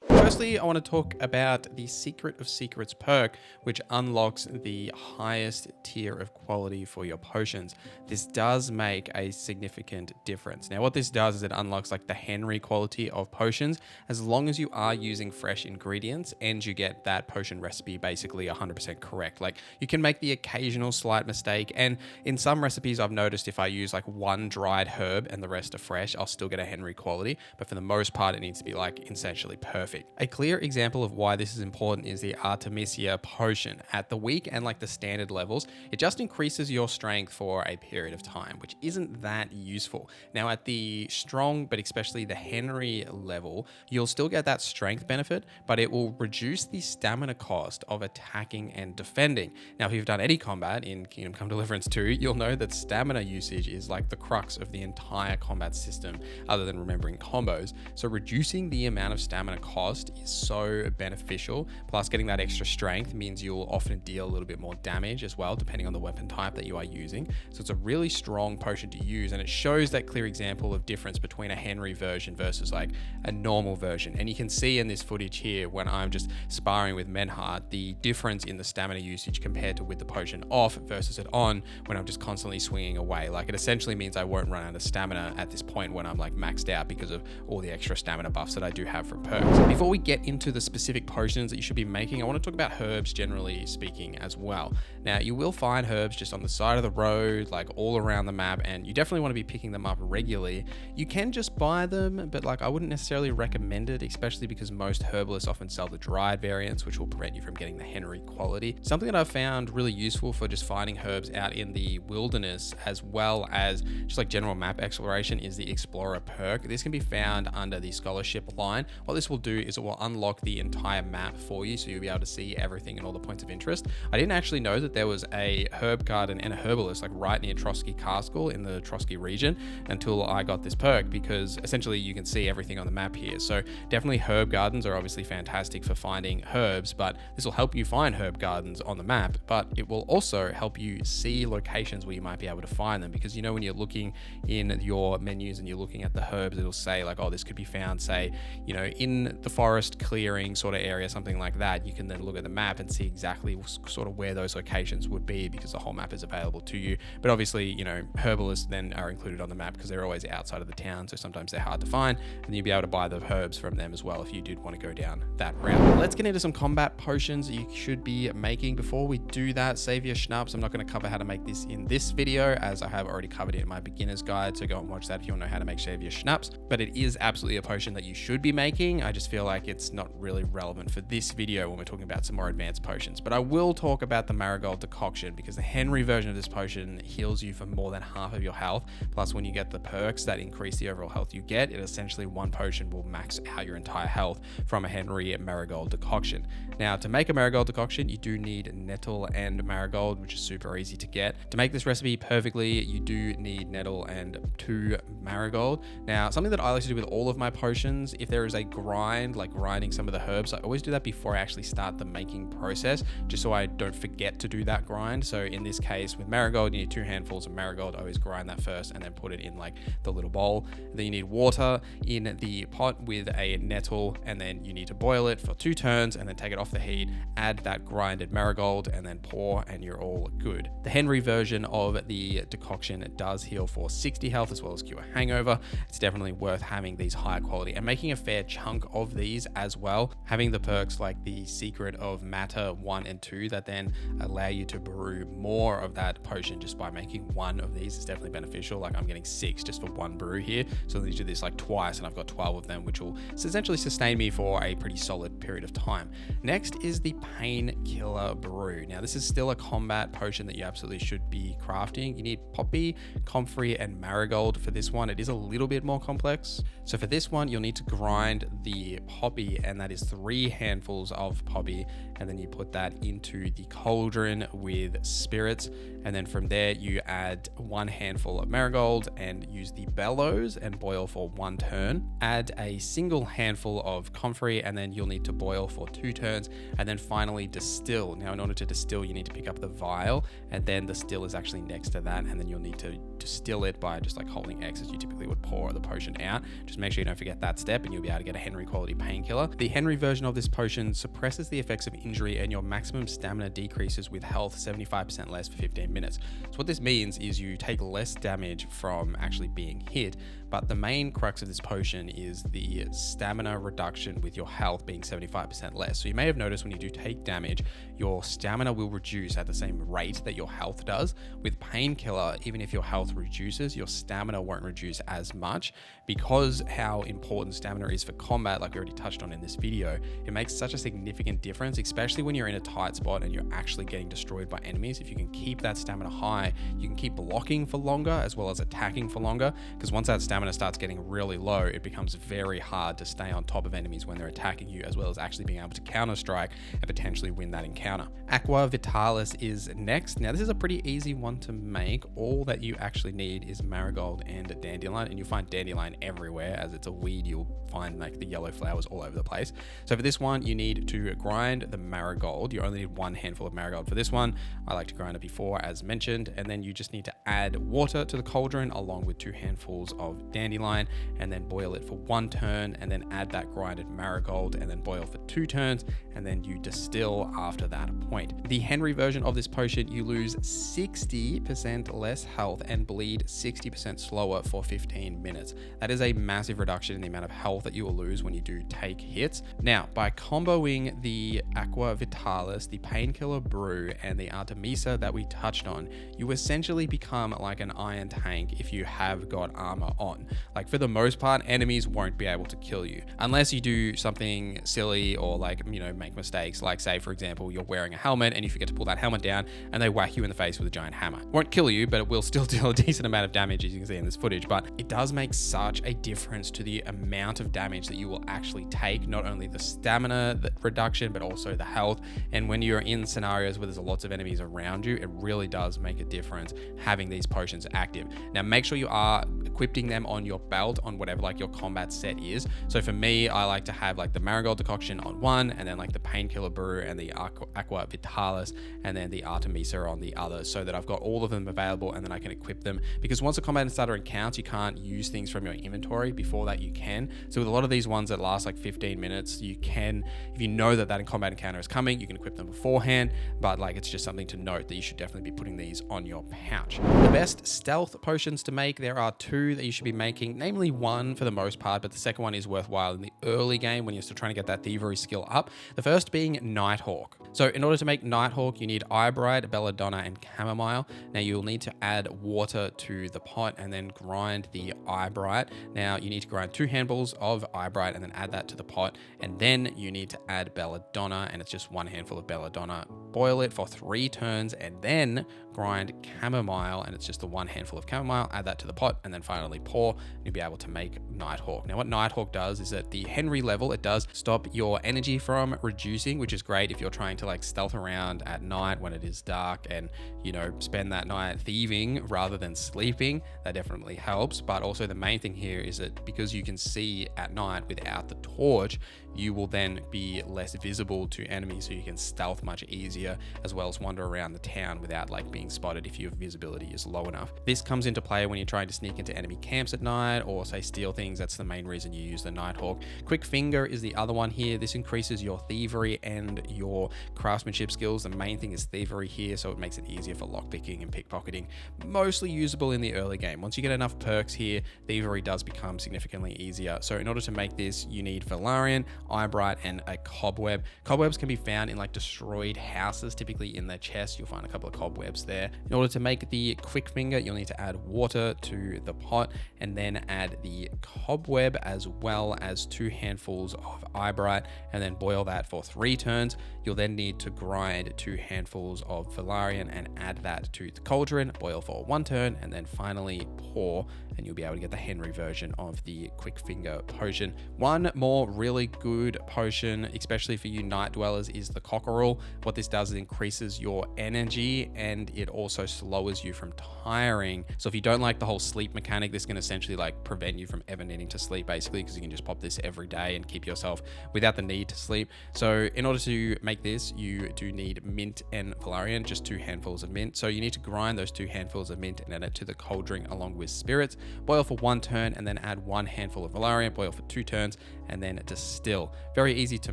S1: Firstly, I want to talk about the Secret of Secrets perk, which unlocks the highest tier of quality for your potions. This does make a significant difference. Now, what this does is it unlocks like the Henry quality of potions, as long as you are using fresh ingredients and you get that potion recipe basically 100% correct. Like you can make the occasional slight mistake, and in some recipes I've noticed if I use like one dried herb and the rest are fresh, I'll still get a Henry quality, but for the most part it needs to be like essentially perfect. A clear example of why this is important is the Artemisia potion. At the weak and like the standard levels, it just increases your strength for a period of time, which isn't that useful. Now at the strong, but especially the Henry level, you'll still get that strength benefit, but it will reduce the stamina cost of attacking and defending. Now, if you've done any combat in Kingdom Come Deliverance 2, you'll know that stamina usage is like the crux of the entire combat system, other than remembering combos. So reducing the amount of stamina cost burst is so beneficial. Plus, getting that extra strength means you'll often deal a little bit more damage as well, depending on the weapon type that you are using. So it's a really strong potion to use, and it shows that clear example of difference between a Henry version versus like a normal version. And you can see in this footage here when I'm just sparring with Menhart, the difference in the stamina usage compared to with the potion off versus it on when I'm just constantly swinging away. Like, it essentially means I won't run out of stamina at this point when I'm like maxed out because of all the extra stamina buffs that I do have from perks. Before we get into the specific potions that you should be making, I want to talk about herbs generally speaking as well. Now, you will find herbs just on the side of the road, like all around the map, and you definitely want to be picking them up regularly. You can just buy them, but like I wouldn't necessarily recommend it, especially because most herbalists often sell the dried variants, which will prevent you from getting the Henry quality. Something that I've found really useful for just finding herbs out in the wilderness, as well as just like general map exploration, is the Explorer perk. This can be found under the Scholarship line. What this will do is it will unlock the entire map for you, so you'll be able to see everything and all the points of interest. I didn't actually know that there was a herb garden and a herbalist like right near Trotsky Castle in the Trotsky region until I got this perk, because essentially you can see everything on the map here. So definitely herb gardens are obviously fantastic for finding herbs, but this will help you find herb gardens on the map, but it will also help you see locations where you might be able to find them, because you know when you're looking in your menus and you're looking at the herbs, it'll say like, oh, this could be found, say, you know, in the forest clearing sort of area, something like that. You can then look at the map and see exactly sort of where those locations would be, because the whole map is available to you. But obviously, you know, herbalists then are included on the map because they're always outside of the town, so sometimes they're hard to find, and you'll be able to buy the herbs from them as well if you did want to go down that route. Let's get into some combat potions that you should be making. Before we do that, save your schnapps. I'm not going to cover how to make this in this video, as I have already covered it in my beginner's guide, so go and watch that if you want to know how to make save your schnapps. But it is absolutely a potion that you should be making. I just feel like it's not really relevant for this video when we're talking about some more advanced potions. But I will talk about the Marigold Decoction, because the Henry version of this potion heals you for more than half of your health. Plus, when you get the perks that increase the overall health you get, it essentially one potion will max out your entire health from a Henry Marigold Decoction. Now, to make a Marigold Decoction, you do need nettle and marigold, which is super easy to get. To make this recipe perfectly, you do need nettle and 2 marigold. Now, something that I like to do with all of my potions, if there is a grind, like grinding some of the herbs, I always do that before I actually start the making process, just so I don't forget to do that grind. So in this case, with marigold, you need 2 handfuls of marigold. I always grind that first and then put it in like the little bowl. Then you need water in the pot with a nettle, and then you need to boil it for 2 turns and then take it off the heat, add that grinded marigold, and then pour, and you're all good. The Henry version of the decoction does heal for 60 health as well as cure hangover. It's definitely worth having these higher quality and making a fair chunk of these as well. Having the perks like the Secret of Matter 1 and 2 that then allow you to brew more of that potion just by making one of these is definitely beneficial. Like, I'm getting 6 just for one brew here, so I need to do this like twice, and I've got 12 of them, which will essentially sustain me for a pretty solid period of time. Next is the Painkiller Brew. Now, this is still a combat potion that you absolutely should be crafting. You need poppy, comfrey, and marigold for this one. It is a little bit more complex. So for this one, you'll need to grind the poppy, and that is 3 handfuls of poppy, and then you put that into the cauldron with spirits, and then from there you add 1 handful of marigold and use the bellows and boil for 1 turn. Add a single handful of comfrey, and then you'll need to boil for 2 turns, and then finally distill. Now, in order to distill, you need to pick up the vial, and then the still is actually next to that, and then you'll need to distill it by just like holding X as you typically would pour the potion out. Just make sure you don't forget that step, and you'll be able to get a Henry quality painkiller. The Henry version of this potion suppresses the effects of injury, and your maximum stamina decreases with health 75% less for 15 minutes. So what this means is you take less damage from actually being hit, but the main crux of this potion is the stamina reduction with your health being 75% less. So you may have noticed when you do take damage, your stamina will reduce at the same rate that your health does. With painkiller, even if your health reduces, your stamina won't reduce as much, because how important stamina is for combat, like we already touched on in this video. It makes such a significant difference, especially when you're in a tight spot and you're actually getting destroyed by enemies. If you can keep that stamina high, you can keep blocking for longer as well as attacking for longer, because once that stamina starts getting really low, it becomes very hard to stay on top of enemies when they're attacking you, as well as actually being able to counter strike and potentially win that encounter. Aqua Vitalis is next. Now this is a pretty easy one to make. All that you actually need is marigold and dandelion, and you'll find dandelion everywhere. As it's a weed, you'll find like the yellow flowers all over the place. So for this one, you need to grind the marigold. You only need one handful of marigold for this one. I like to grind it before, as mentioned, and then you just need to add water to the cauldron along with 2 handfuls of dandelion, and then boil it for 1 turn, and then add that grinded marigold, and then boil for 2 turns, and then you distill after that point. The Henry version of this potion, you lose 60% less health and bleed 60% slower for 15 minutes. That is a massive reduction in the amount of health that you will lose when you do take hits. Now, by comboing the Aqua Vitalis, the Painkiller Brew, and the Artemisa that we touched on, you essentially become like an iron tank if you have got armor on. Like, for the most part, enemies won't be able to kill you unless you do something silly or like, you know, make mistakes. Like, say for example, you're wearing a helmet and you forget to pull that helmet down and they whack you in the face with a giant hammer. Won't kill you, but it will still deal a decent amount of damage, as you can see in this footage. But it does make such a difference to the amount of damage that you will actually take, not only the stamina reduction, but also the health. And when you're in scenarios where there's lots of enemies around you, it really does make a difference having these potions active. Now, make sure you are equipping them on your belt on whatever like your combat set is. So for me, I like to have like the marigold decoction on one, and then like the Painkiller Brew and the Aqua Vitalis, and then the Artemisa on the other, so that I've got all of them available and then I can equip them. Because once a combat starter counts, you can't use things from your inventory. Before that you can. So with a lot of these ones that last like 15 minutes, you can, if you know that that combat encounter is coming, you can equip them beforehand. But like, it's just something to note that you should definitely be putting these on your pouch. The best stealth potions to make, there are 2 that you should be making, namely 1 for the most part, but the second one is worthwhile in the early game when you're still trying to get that thievery skill up. The first being Nighthawk. So in order to make Nighthawk, you need Eyebright, Belladonna, and Chamomile. Now you'll need to add water to the pot and then grind the Eyebright. Now you need to grind 2 handfuls of Eyebright and then add that to the pot, and then you need to add Belladonna, and it's just 1 handful of Belladonna. Boil it for 3 turns and then grind Chamomile, and it's just the 1 handful of Chamomile. Add that to the pot and then finally pour, and you'll be able to make Nighthawk. Now what Nighthawk does is at the Henry level, it does stop your energy from reducing, which is great if you're trying to like stealth around at night when it is dark and, you know, spend that night thieving rather than sleeping. That definitely helps. But also the main thing here is that because you can see at night without the torch, you will then be less visible to enemies, so you can stealth much easier, as well as wander around the town without like being spotted if your visibility is low enough. This comes into play when you're trying to sneak into enemy camps at night or say steal things. That's the main reason you use the Nighthawk. Quick Finger is the other one here. This increases your thievery and your craftsmanship skills. The main thing is thievery here, so it makes it easier for lockpicking and pickpocketing. Mostly usable in the early game. Once you get enough perks here, thievery does become significantly easier. So in order to make this, you need Valarian, Eyebright, and a Cobweb. Cobwebs can be found in like destroyed houses, typically in their chest. You'll find a couple of cobwebs there. In order to make the Quick Finger, you'll need to add water to the pot and then add the Cobweb as well as 2 handfuls of Eyebright, and then boil that for 3 turns. You'll then need to grind 2 handfuls of Valarian and add that to the cauldron, boil for 1 turn, and then finally pour, and you'll be able to get the Henry version of the Quick Finger potion. One more really good potion, especially for you night dwellers, is the Cockerel. What this does is increases your energy, and it also lowers you from tiring. So if you don't like the whole sleep mechanic, this can essentially like prevent you from ever needing to sleep, basically, because you can just pop this every day and keep yourself without the need to sleep. So in order to make this, you do need mint and Valarian, just 2 handfuls of mint. So you need to grind those 2 handfuls of mint and add it to the cauldron along with spirits, boil for 1 turn, and then add 1 handful of Valarian, boil for 2 turns, and then distill. Very easy to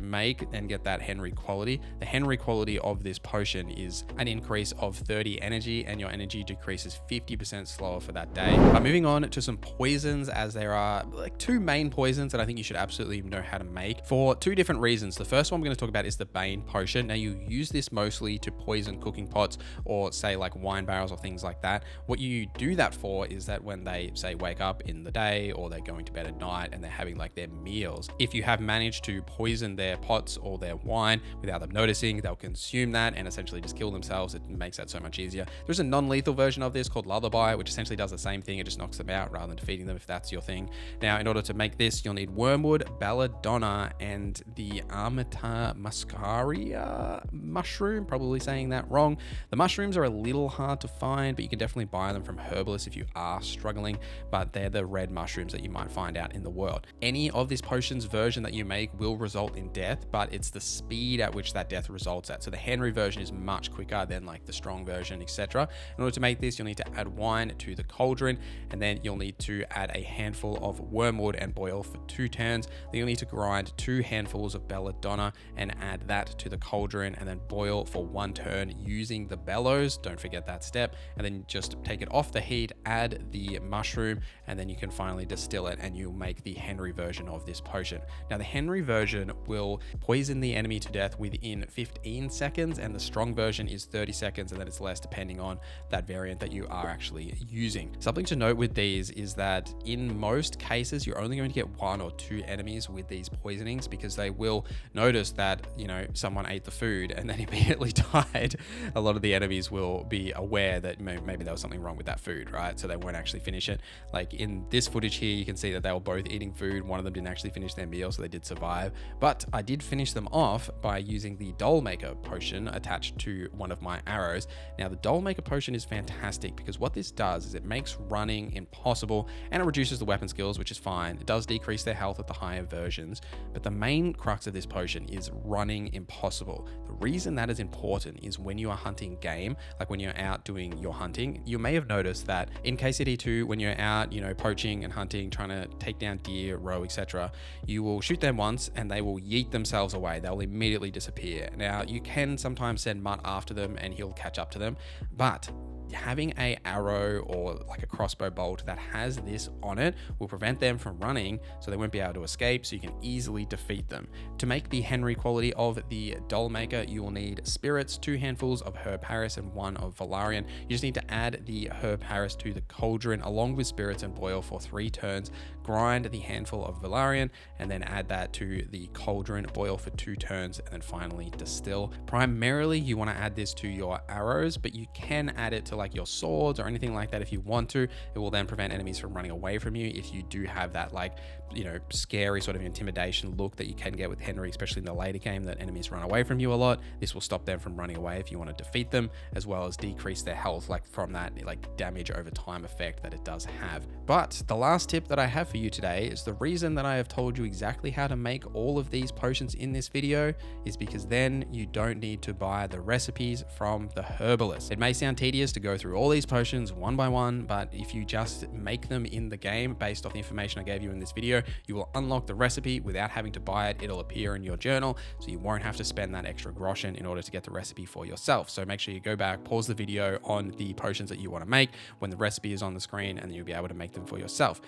S1: make and get that Henry quality. The Henry quality of of this potion is an increase of 30 energy, and your energy decreases 50% slower for that day. But moving on to some poisons, as there are like two main poisons that I think you should absolutely know how to make for two different reasons. The first one we're going to talk about is the Bane potion. Now, you use this mostly to poison cooking pots or say like wine barrels or things like that. What you do that for is that when they say wake up in the day or they're going to bed at night and they're having like their meals, if you have managed to poison their pots or their wine without them noticing, they'll consume that and essentially just kill themselves. It makes that so much easier. There's a non-lethal version of this called Lullaby, which essentially does the same thing. It just knocks them out rather than defeating them, if that's your thing. Now, in order to make this, you'll need wormwood, belladonna, and the Armata muscaria mushroom, probably saying that wrong. The mushrooms are a little hard to find, but you can definitely buy them from herbalists if you are struggling, but they're the red mushrooms that you might find out in the world. Any of this potion's version that you make will result in death, but it's the speed at which that death results at. So the Henry version is much quicker than like the strong version, etc. In order to make this, you'll need to add wine to the cauldron, and then you'll need to add a handful of wormwood and boil for 2 turns. Then you'll need to grind 2 handfuls of belladonna and add that to the cauldron, and then boil for 1 turn using the bellows. Don't forget that step. And then just take it off the heat, add the mushroom, and then you can finally distill it, and you'll make the Henry version of this potion. Now, the Henry version will poison the enemy to death within 15 seconds, and the strong version is 30 seconds, and then it's less depending on that variant that you are actually using. Something to note with these is that in most cases, you're only going to get 1 or 2 enemies with these poisonings, because they will notice that, you know, someone ate the food and then immediately died. A lot of the enemies will be aware that maybe there was something wrong with that food, right? So they won't actually finish it. Like in this footage here, you can see that they were both eating food. One of them didn't actually finish their meal, so they did survive. But I did finish them off by using the Doll Maker potion attached to one of my arrows. Now, the Doll Maker potion is fantastic because what this does is it makes running impossible, and it reduces the weapon skills, which is fine. It does decrease their health at the higher versions, but the main crux of this potion is running impossible. The reason that is important is when you are hunting game, like when you're out doing your hunting, you may have noticed that in KCD2, when you're out, you know, poaching and hunting, trying to take down deer, roe, etc., you will shoot them once and they will yeet themselves away. They'll immediately disappear. Now, you can sometimes send Mutt after them and he'll catch up to them, but having a arrow or like a crossbow bolt that has this on it will prevent them from running, so they won't be able to escape, so you can easily defeat them. To make the Henry quality of the Doll Maker, you will need spirits, 2 handfuls of Herb Paris and 1 of Valerian. You just need to add the Herb Paris to the cauldron along with spirits and boil for 3 turns. Grind the handful of Valerian and then add that to the cauldron, boil for 2 turns, and then finally distill. Primarily, you want to add this to your arrows, but you can add it to like your swords or anything like that if you want to. It will then prevent enemies from running away from you if you do have that, like, you know, scary sort of intimidation look that you can get with Henry, especially in the later game, that enemies run away from you a lot. This will stop them from running away if you want to defeat them, as well as decrease their health, like from that like damage over time effect that it does have. But the last tip that I have for you today is the reason that I have told you exactly how to make all of these potions in this video is because then you don't need to buy the recipes from the herbalist. It may sound tedious to go through all these potions one by one, but if you just make them in the game based off the information I gave you in this video, you will unlock the recipe without having to buy it. It'll appear in your journal, so you won't have to spend that extra groschen in order to get the recipe for yourself. So make sure you go back, pause the video on the potions that you want to make when the recipe is on the screen, and you'll be able to make them for yourself.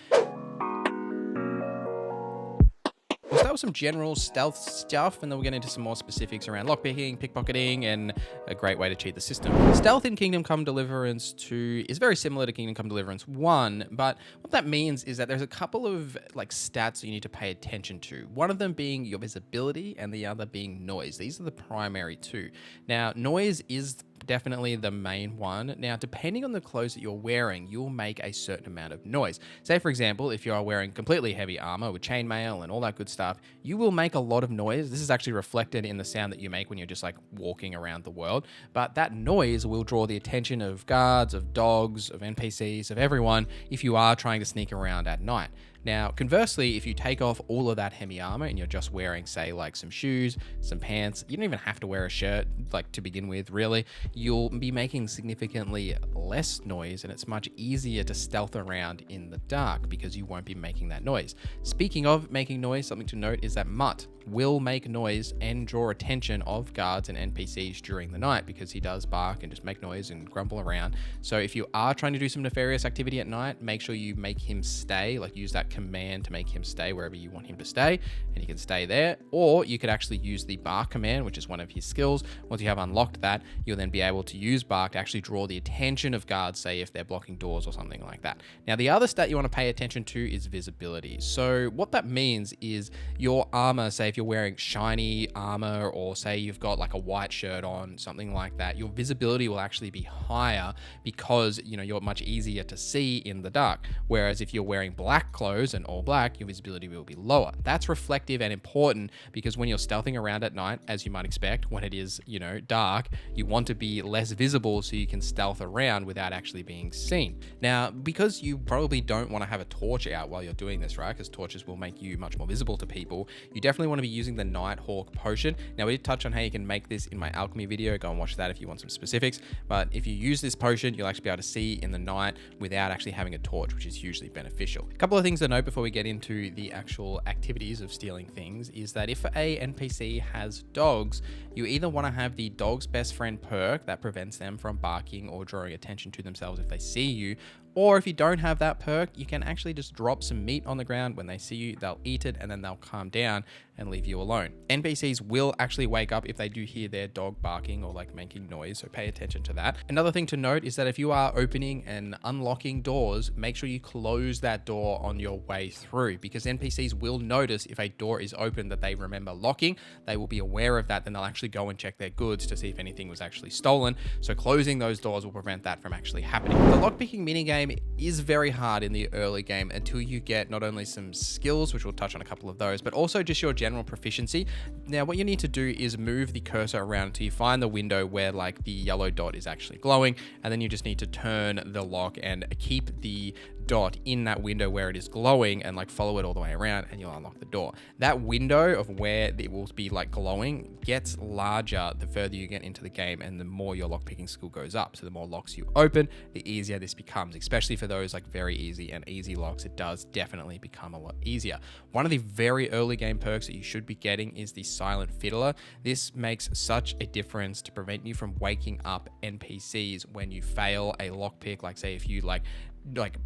S1: We'll start with some general stealth stuff, and then we'll get into some more specifics around lockpicking, pickpocketing, and a great way to cheat the system. Stealth in Kingdom Come Deliverance 2 is very similar to Kingdom Come Deliverance 1, but what that means is that there's a couple of like stats you need to pay attention to. One of them being your visibility, and the other being noise. These are the primary two. Now, noise is definitely the main one. Now, depending on the clothes that you're wearing, you'll make a certain amount of noise. Say, for example, if you are wearing completely heavy armor with chainmail and all that good stuff, you will make a lot of noise. This is actually reflected in the sound that you make when you're just like walking around the world. But that noise will draw the attention of guards, of dogs, of NPCs, of everyone if you are trying to sneak around at night. Now, conversely, if you take off all of that heavy armor and you're just wearing, say, like some shoes, some pants, you don't even have to wear a shirt, like to begin with, really, you'll be making significantly less noise, and it's much easier to stealth around in the dark because you won't be making that noise. Speaking of making noise, something to note is that Mutt will make noise and draw attention of guards and NPCs during the night, because he does bark and just make noise and grumble around. So if you are trying to do some nefarious activity at night, make sure you make him stay, like use that command to make him stay wherever you want him to stay, and he can stay there. Or you could actually use the bark command, which is one of his skills. Once you have unlocked that, you'll then be able to use bark to actually draw the attention of guards, say if they're blocking doors or something like that. Now, the other stat you want to pay attention to is visibility. So what that means is your armor, say if you're wearing shiny armor, or say you've got like a white shirt on, something like that, your visibility will actually be higher because, you know, you're much easier to see in the dark. Whereas if you're wearing black clothes and all black, your visibility will be lower. That's reflective and important, because when you're stealthing around at night, as you might expect, when it is, you know, dark, you want to be less visible so you can stealth around without actually being seen. Now, because you probably don't want to have a torch out while you're doing this, right? Because torches will make you much more visible to people. You definitely want to be using the Nighthawk potion. Now, we did touch on how you can make this in my alchemy video. Go and watch that if you want some specifics. But if you use this potion, you'll actually be able to see in the night without actually having a torch, which is hugely beneficial. A couple of things to note before we get into the actual activities of stealing things is that if a NPC has dogs, you either want to have the dog's best friend perk that prevents them from barking or drawing attention to themselves if they see you, or if you don't have that perk, you can actually just drop some meat on the ground. When they see you, they'll eat it and then they'll calm down and leave you alone. NPCs will actually wake up if they do hear their dog barking or like making noise, so pay attention to that. Another thing to note is that if you are opening and unlocking doors, make sure you close that door on your way through, because NPCs will notice if a door is open that they remember locking. They will be aware of that, then they'll actually go and check their goods to see if anything was actually stolen. So closing those doors will prevent that from actually happening. The lockpicking minigame is very hard in the early game until you get not only some skills, which we'll touch on a couple of those, but also just your general proficiency. Now, what you need to do is move the cursor around until you find the window where like the yellow dot is actually glowing, and then you just need to turn the lock and keep the dot in that window where it is glowing and like follow it all the way around, and you'll unlock the door. That window of where it will be like glowing gets larger the further you get into the game and the more your lockpicking skill goes up. So the more locks you open, the easier this becomes, especially for those like very easy and easy locks. It does definitely become a lot easier. One of the very early game perks that you should be getting is the Silent Fiddler. This makes such a difference to prevent you from waking up NPCs when you fail a lockpick. Like say if you like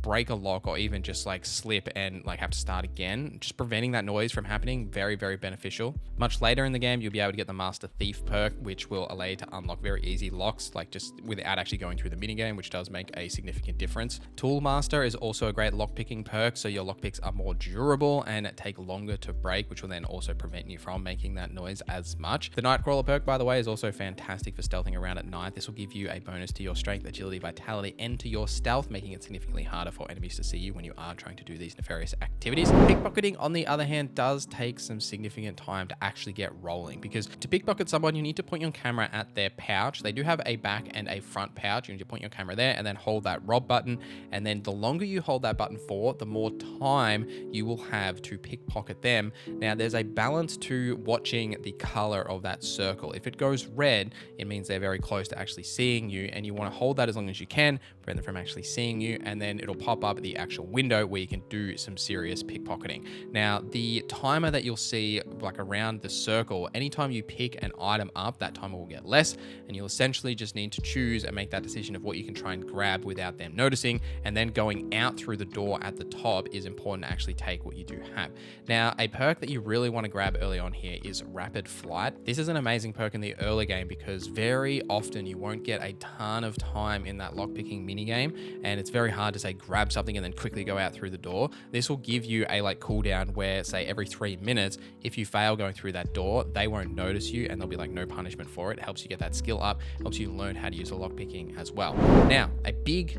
S1: break a lock or even just like slip and like have to start again, just preventing that noise from happening, very, very beneficial. Much later in the game, you'll be able to get the Master Thief perk, which will allow you to unlock very easy locks, like just without actually going through the minigame, which does make a significant difference. Tool Master is also a great lockpicking perk, so your lockpicks are more durable and take longer to break, which will then also prevent you from making that noise as much. The Nightcrawler perk, by the way, is also fantastic for stealthing around at night. This will give you a bonus to your strength, agility, vitality, and to your stealth, making it significantly harder for enemies to see you when you are trying to do these nefarious activities. Pickpocketing, on the other hand, does take some significant time to actually get rolling, because to pickpocket someone, you need to point your camera at their pouch. They do have a back and a front pouch. You need to point your camera there and then hold that rob button. And then the longer you hold that button for, the more time you will have to pickpocket them. Now, there's a balance to watching the color of that circle. If it goes red, it means they're very close to actually seeing you, and you want to hold that as long as you can, prevent them from actually seeing you, and then it'll pop up the actual window where you can do some serious pickpocketing. Now, the timer that you'll see like around the circle, anytime you pick an item up, that timer will get less, and you'll essentially just need to choose and make that decision of what you can try and grab without them noticing, and then going out through the door at the top is important to actually take what you do have. Now, a perk that you really want to grab early on here is Rapid Flight. This is an amazing perk in the early game because very often you won't get a ton of time in that lockpicking minigame, and it's very hard to say grab something and then quickly go out through the door. This will give you a like cooldown where say every 3 minutes, if you fail going through that door, they won't notice you and there'll be like no punishment for it. It helps you get that skill up, helps you learn how to use the lockpicking as well. Now, a big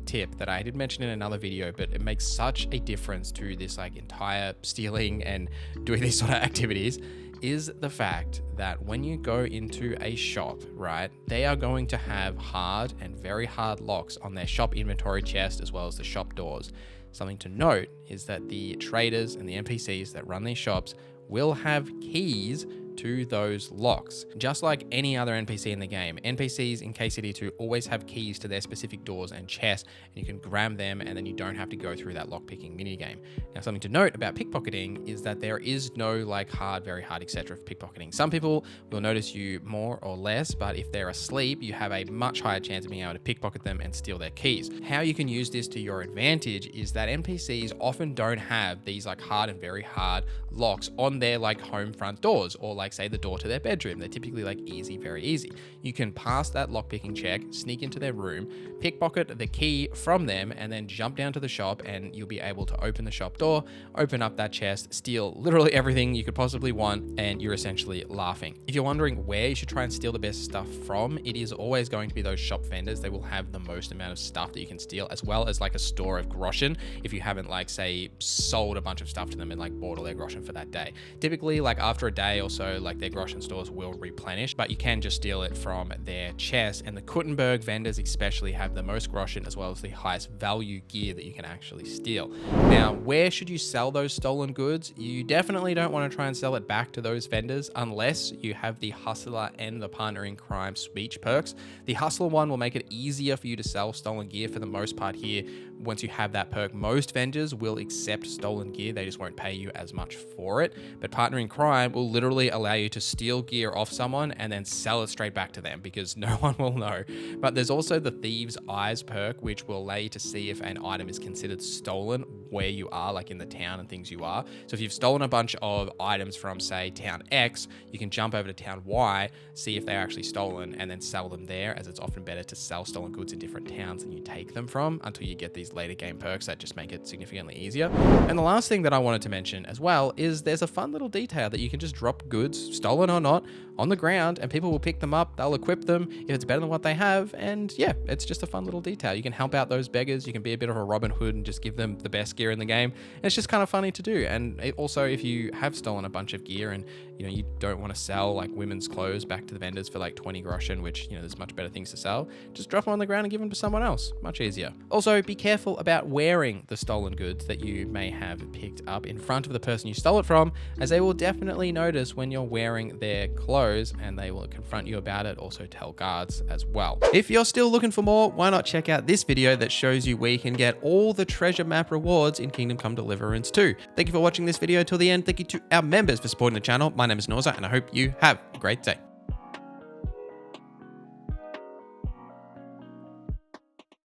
S1: tip that I did mention in another video, but it makes such a difference to this like entire stealing and doing these sort of activities, is the fact that when you go into a shop, right, they are going to have hard and very hard locks on their shop inventory chest as well as the shop doors. Something to note is that the traders and the NPCs that run these shops will have keys to those locks. Just like any other NPC in the game, NPCs in KCD2 always have keys to their specific doors and chests, and you can grab them and then you don't have to go through that lockpicking minigame. Now, something to note about pickpocketing is that there is no like hard, very hard, etc. for pickpocketing. Some people will notice you more or less, but if they're asleep, you have a much higher chance of being able to pickpocket them and steal their keys. How you can use this to your advantage is that NPCs often don't have these like hard and very hard locks on their like home front doors, or like say the door to their bedroom. They're typically like easy, very easy. You can pass that lockpicking check, sneak into their room, pickpocket the key from them, and then jump down to the shop, and you'll be able to open the shop door, open up that chest, steal literally everything you could possibly want, and you're essentially laughing. If you're wondering where you should try and steal the best stuff from, it is always going to be those shop vendors. They will have the most amount of stuff that you can steal, as well as like a store of groschen if you haven't like say sold a bunch of stuff to them and like bought all their groschen for that day. Typically like after a day or so, like their groschen stores will replenish, but you can just steal it from their chest, and the Kuttenberg vendors especially have the most groschen as well as the highest value gear that you can actually steal. Now, where should you sell those stolen goods? You definitely don't want to try and sell it back to those vendors unless you have the Hustler and the Partner in Crime speech perks. The Hustler one will make it easier for you to sell stolen gear for the most part here. Once you have that perk, most vendors will accept stolen gear. They just won't pay you as much for it. But Partner in Crime will literally allow you to steal gear off someone and then sell it straight back to them because no one will know. But there's also the Thieves' Eyes perk, which will allow you to see if an item is considered stolen where you are, like in the town and things you are. So if you've stolen a bunch of items from, say, town X, you can jump over to town Y, see if they're actually stolen, and then sell them there, as it's often better to sell stolen goods in different towns than you take them from until you get these later game perks that just make it significantly easier. And the last thing that I wanted to mention as well is there's a fun little detail that you can just drop goods, stolen or not, on the ground, and people will pick them up, they'll equip them if it's better than what they have, and yeah, it's just a fun little detail. You can help out those beggars, you can be a bit of a Robin Hood and just give them the best gear in the game, and it's just kind of funny to do. And also, if you have stolen a bunch of gear and you don't want to sell like women's clothes back to the vendors for like 20 groschen, which there's much better things to sell, just drop them on the ground and give them to someone else. Much easier. Also, be careful about wearing the stolen goods that you may have picked up in front of the person you stole it from, as they will definitely notice when you're wearing their clothes and they will confront you about it. Also tell guards as well. If you're still looking for more, why not check out this video that shows you where you can get all the treasure map rewards in Kingdom Come Deliverance 2. Thank you for watching this video till the end. Thank you to our members for supporting the channel. My name is Norza, and I hope you have a great day.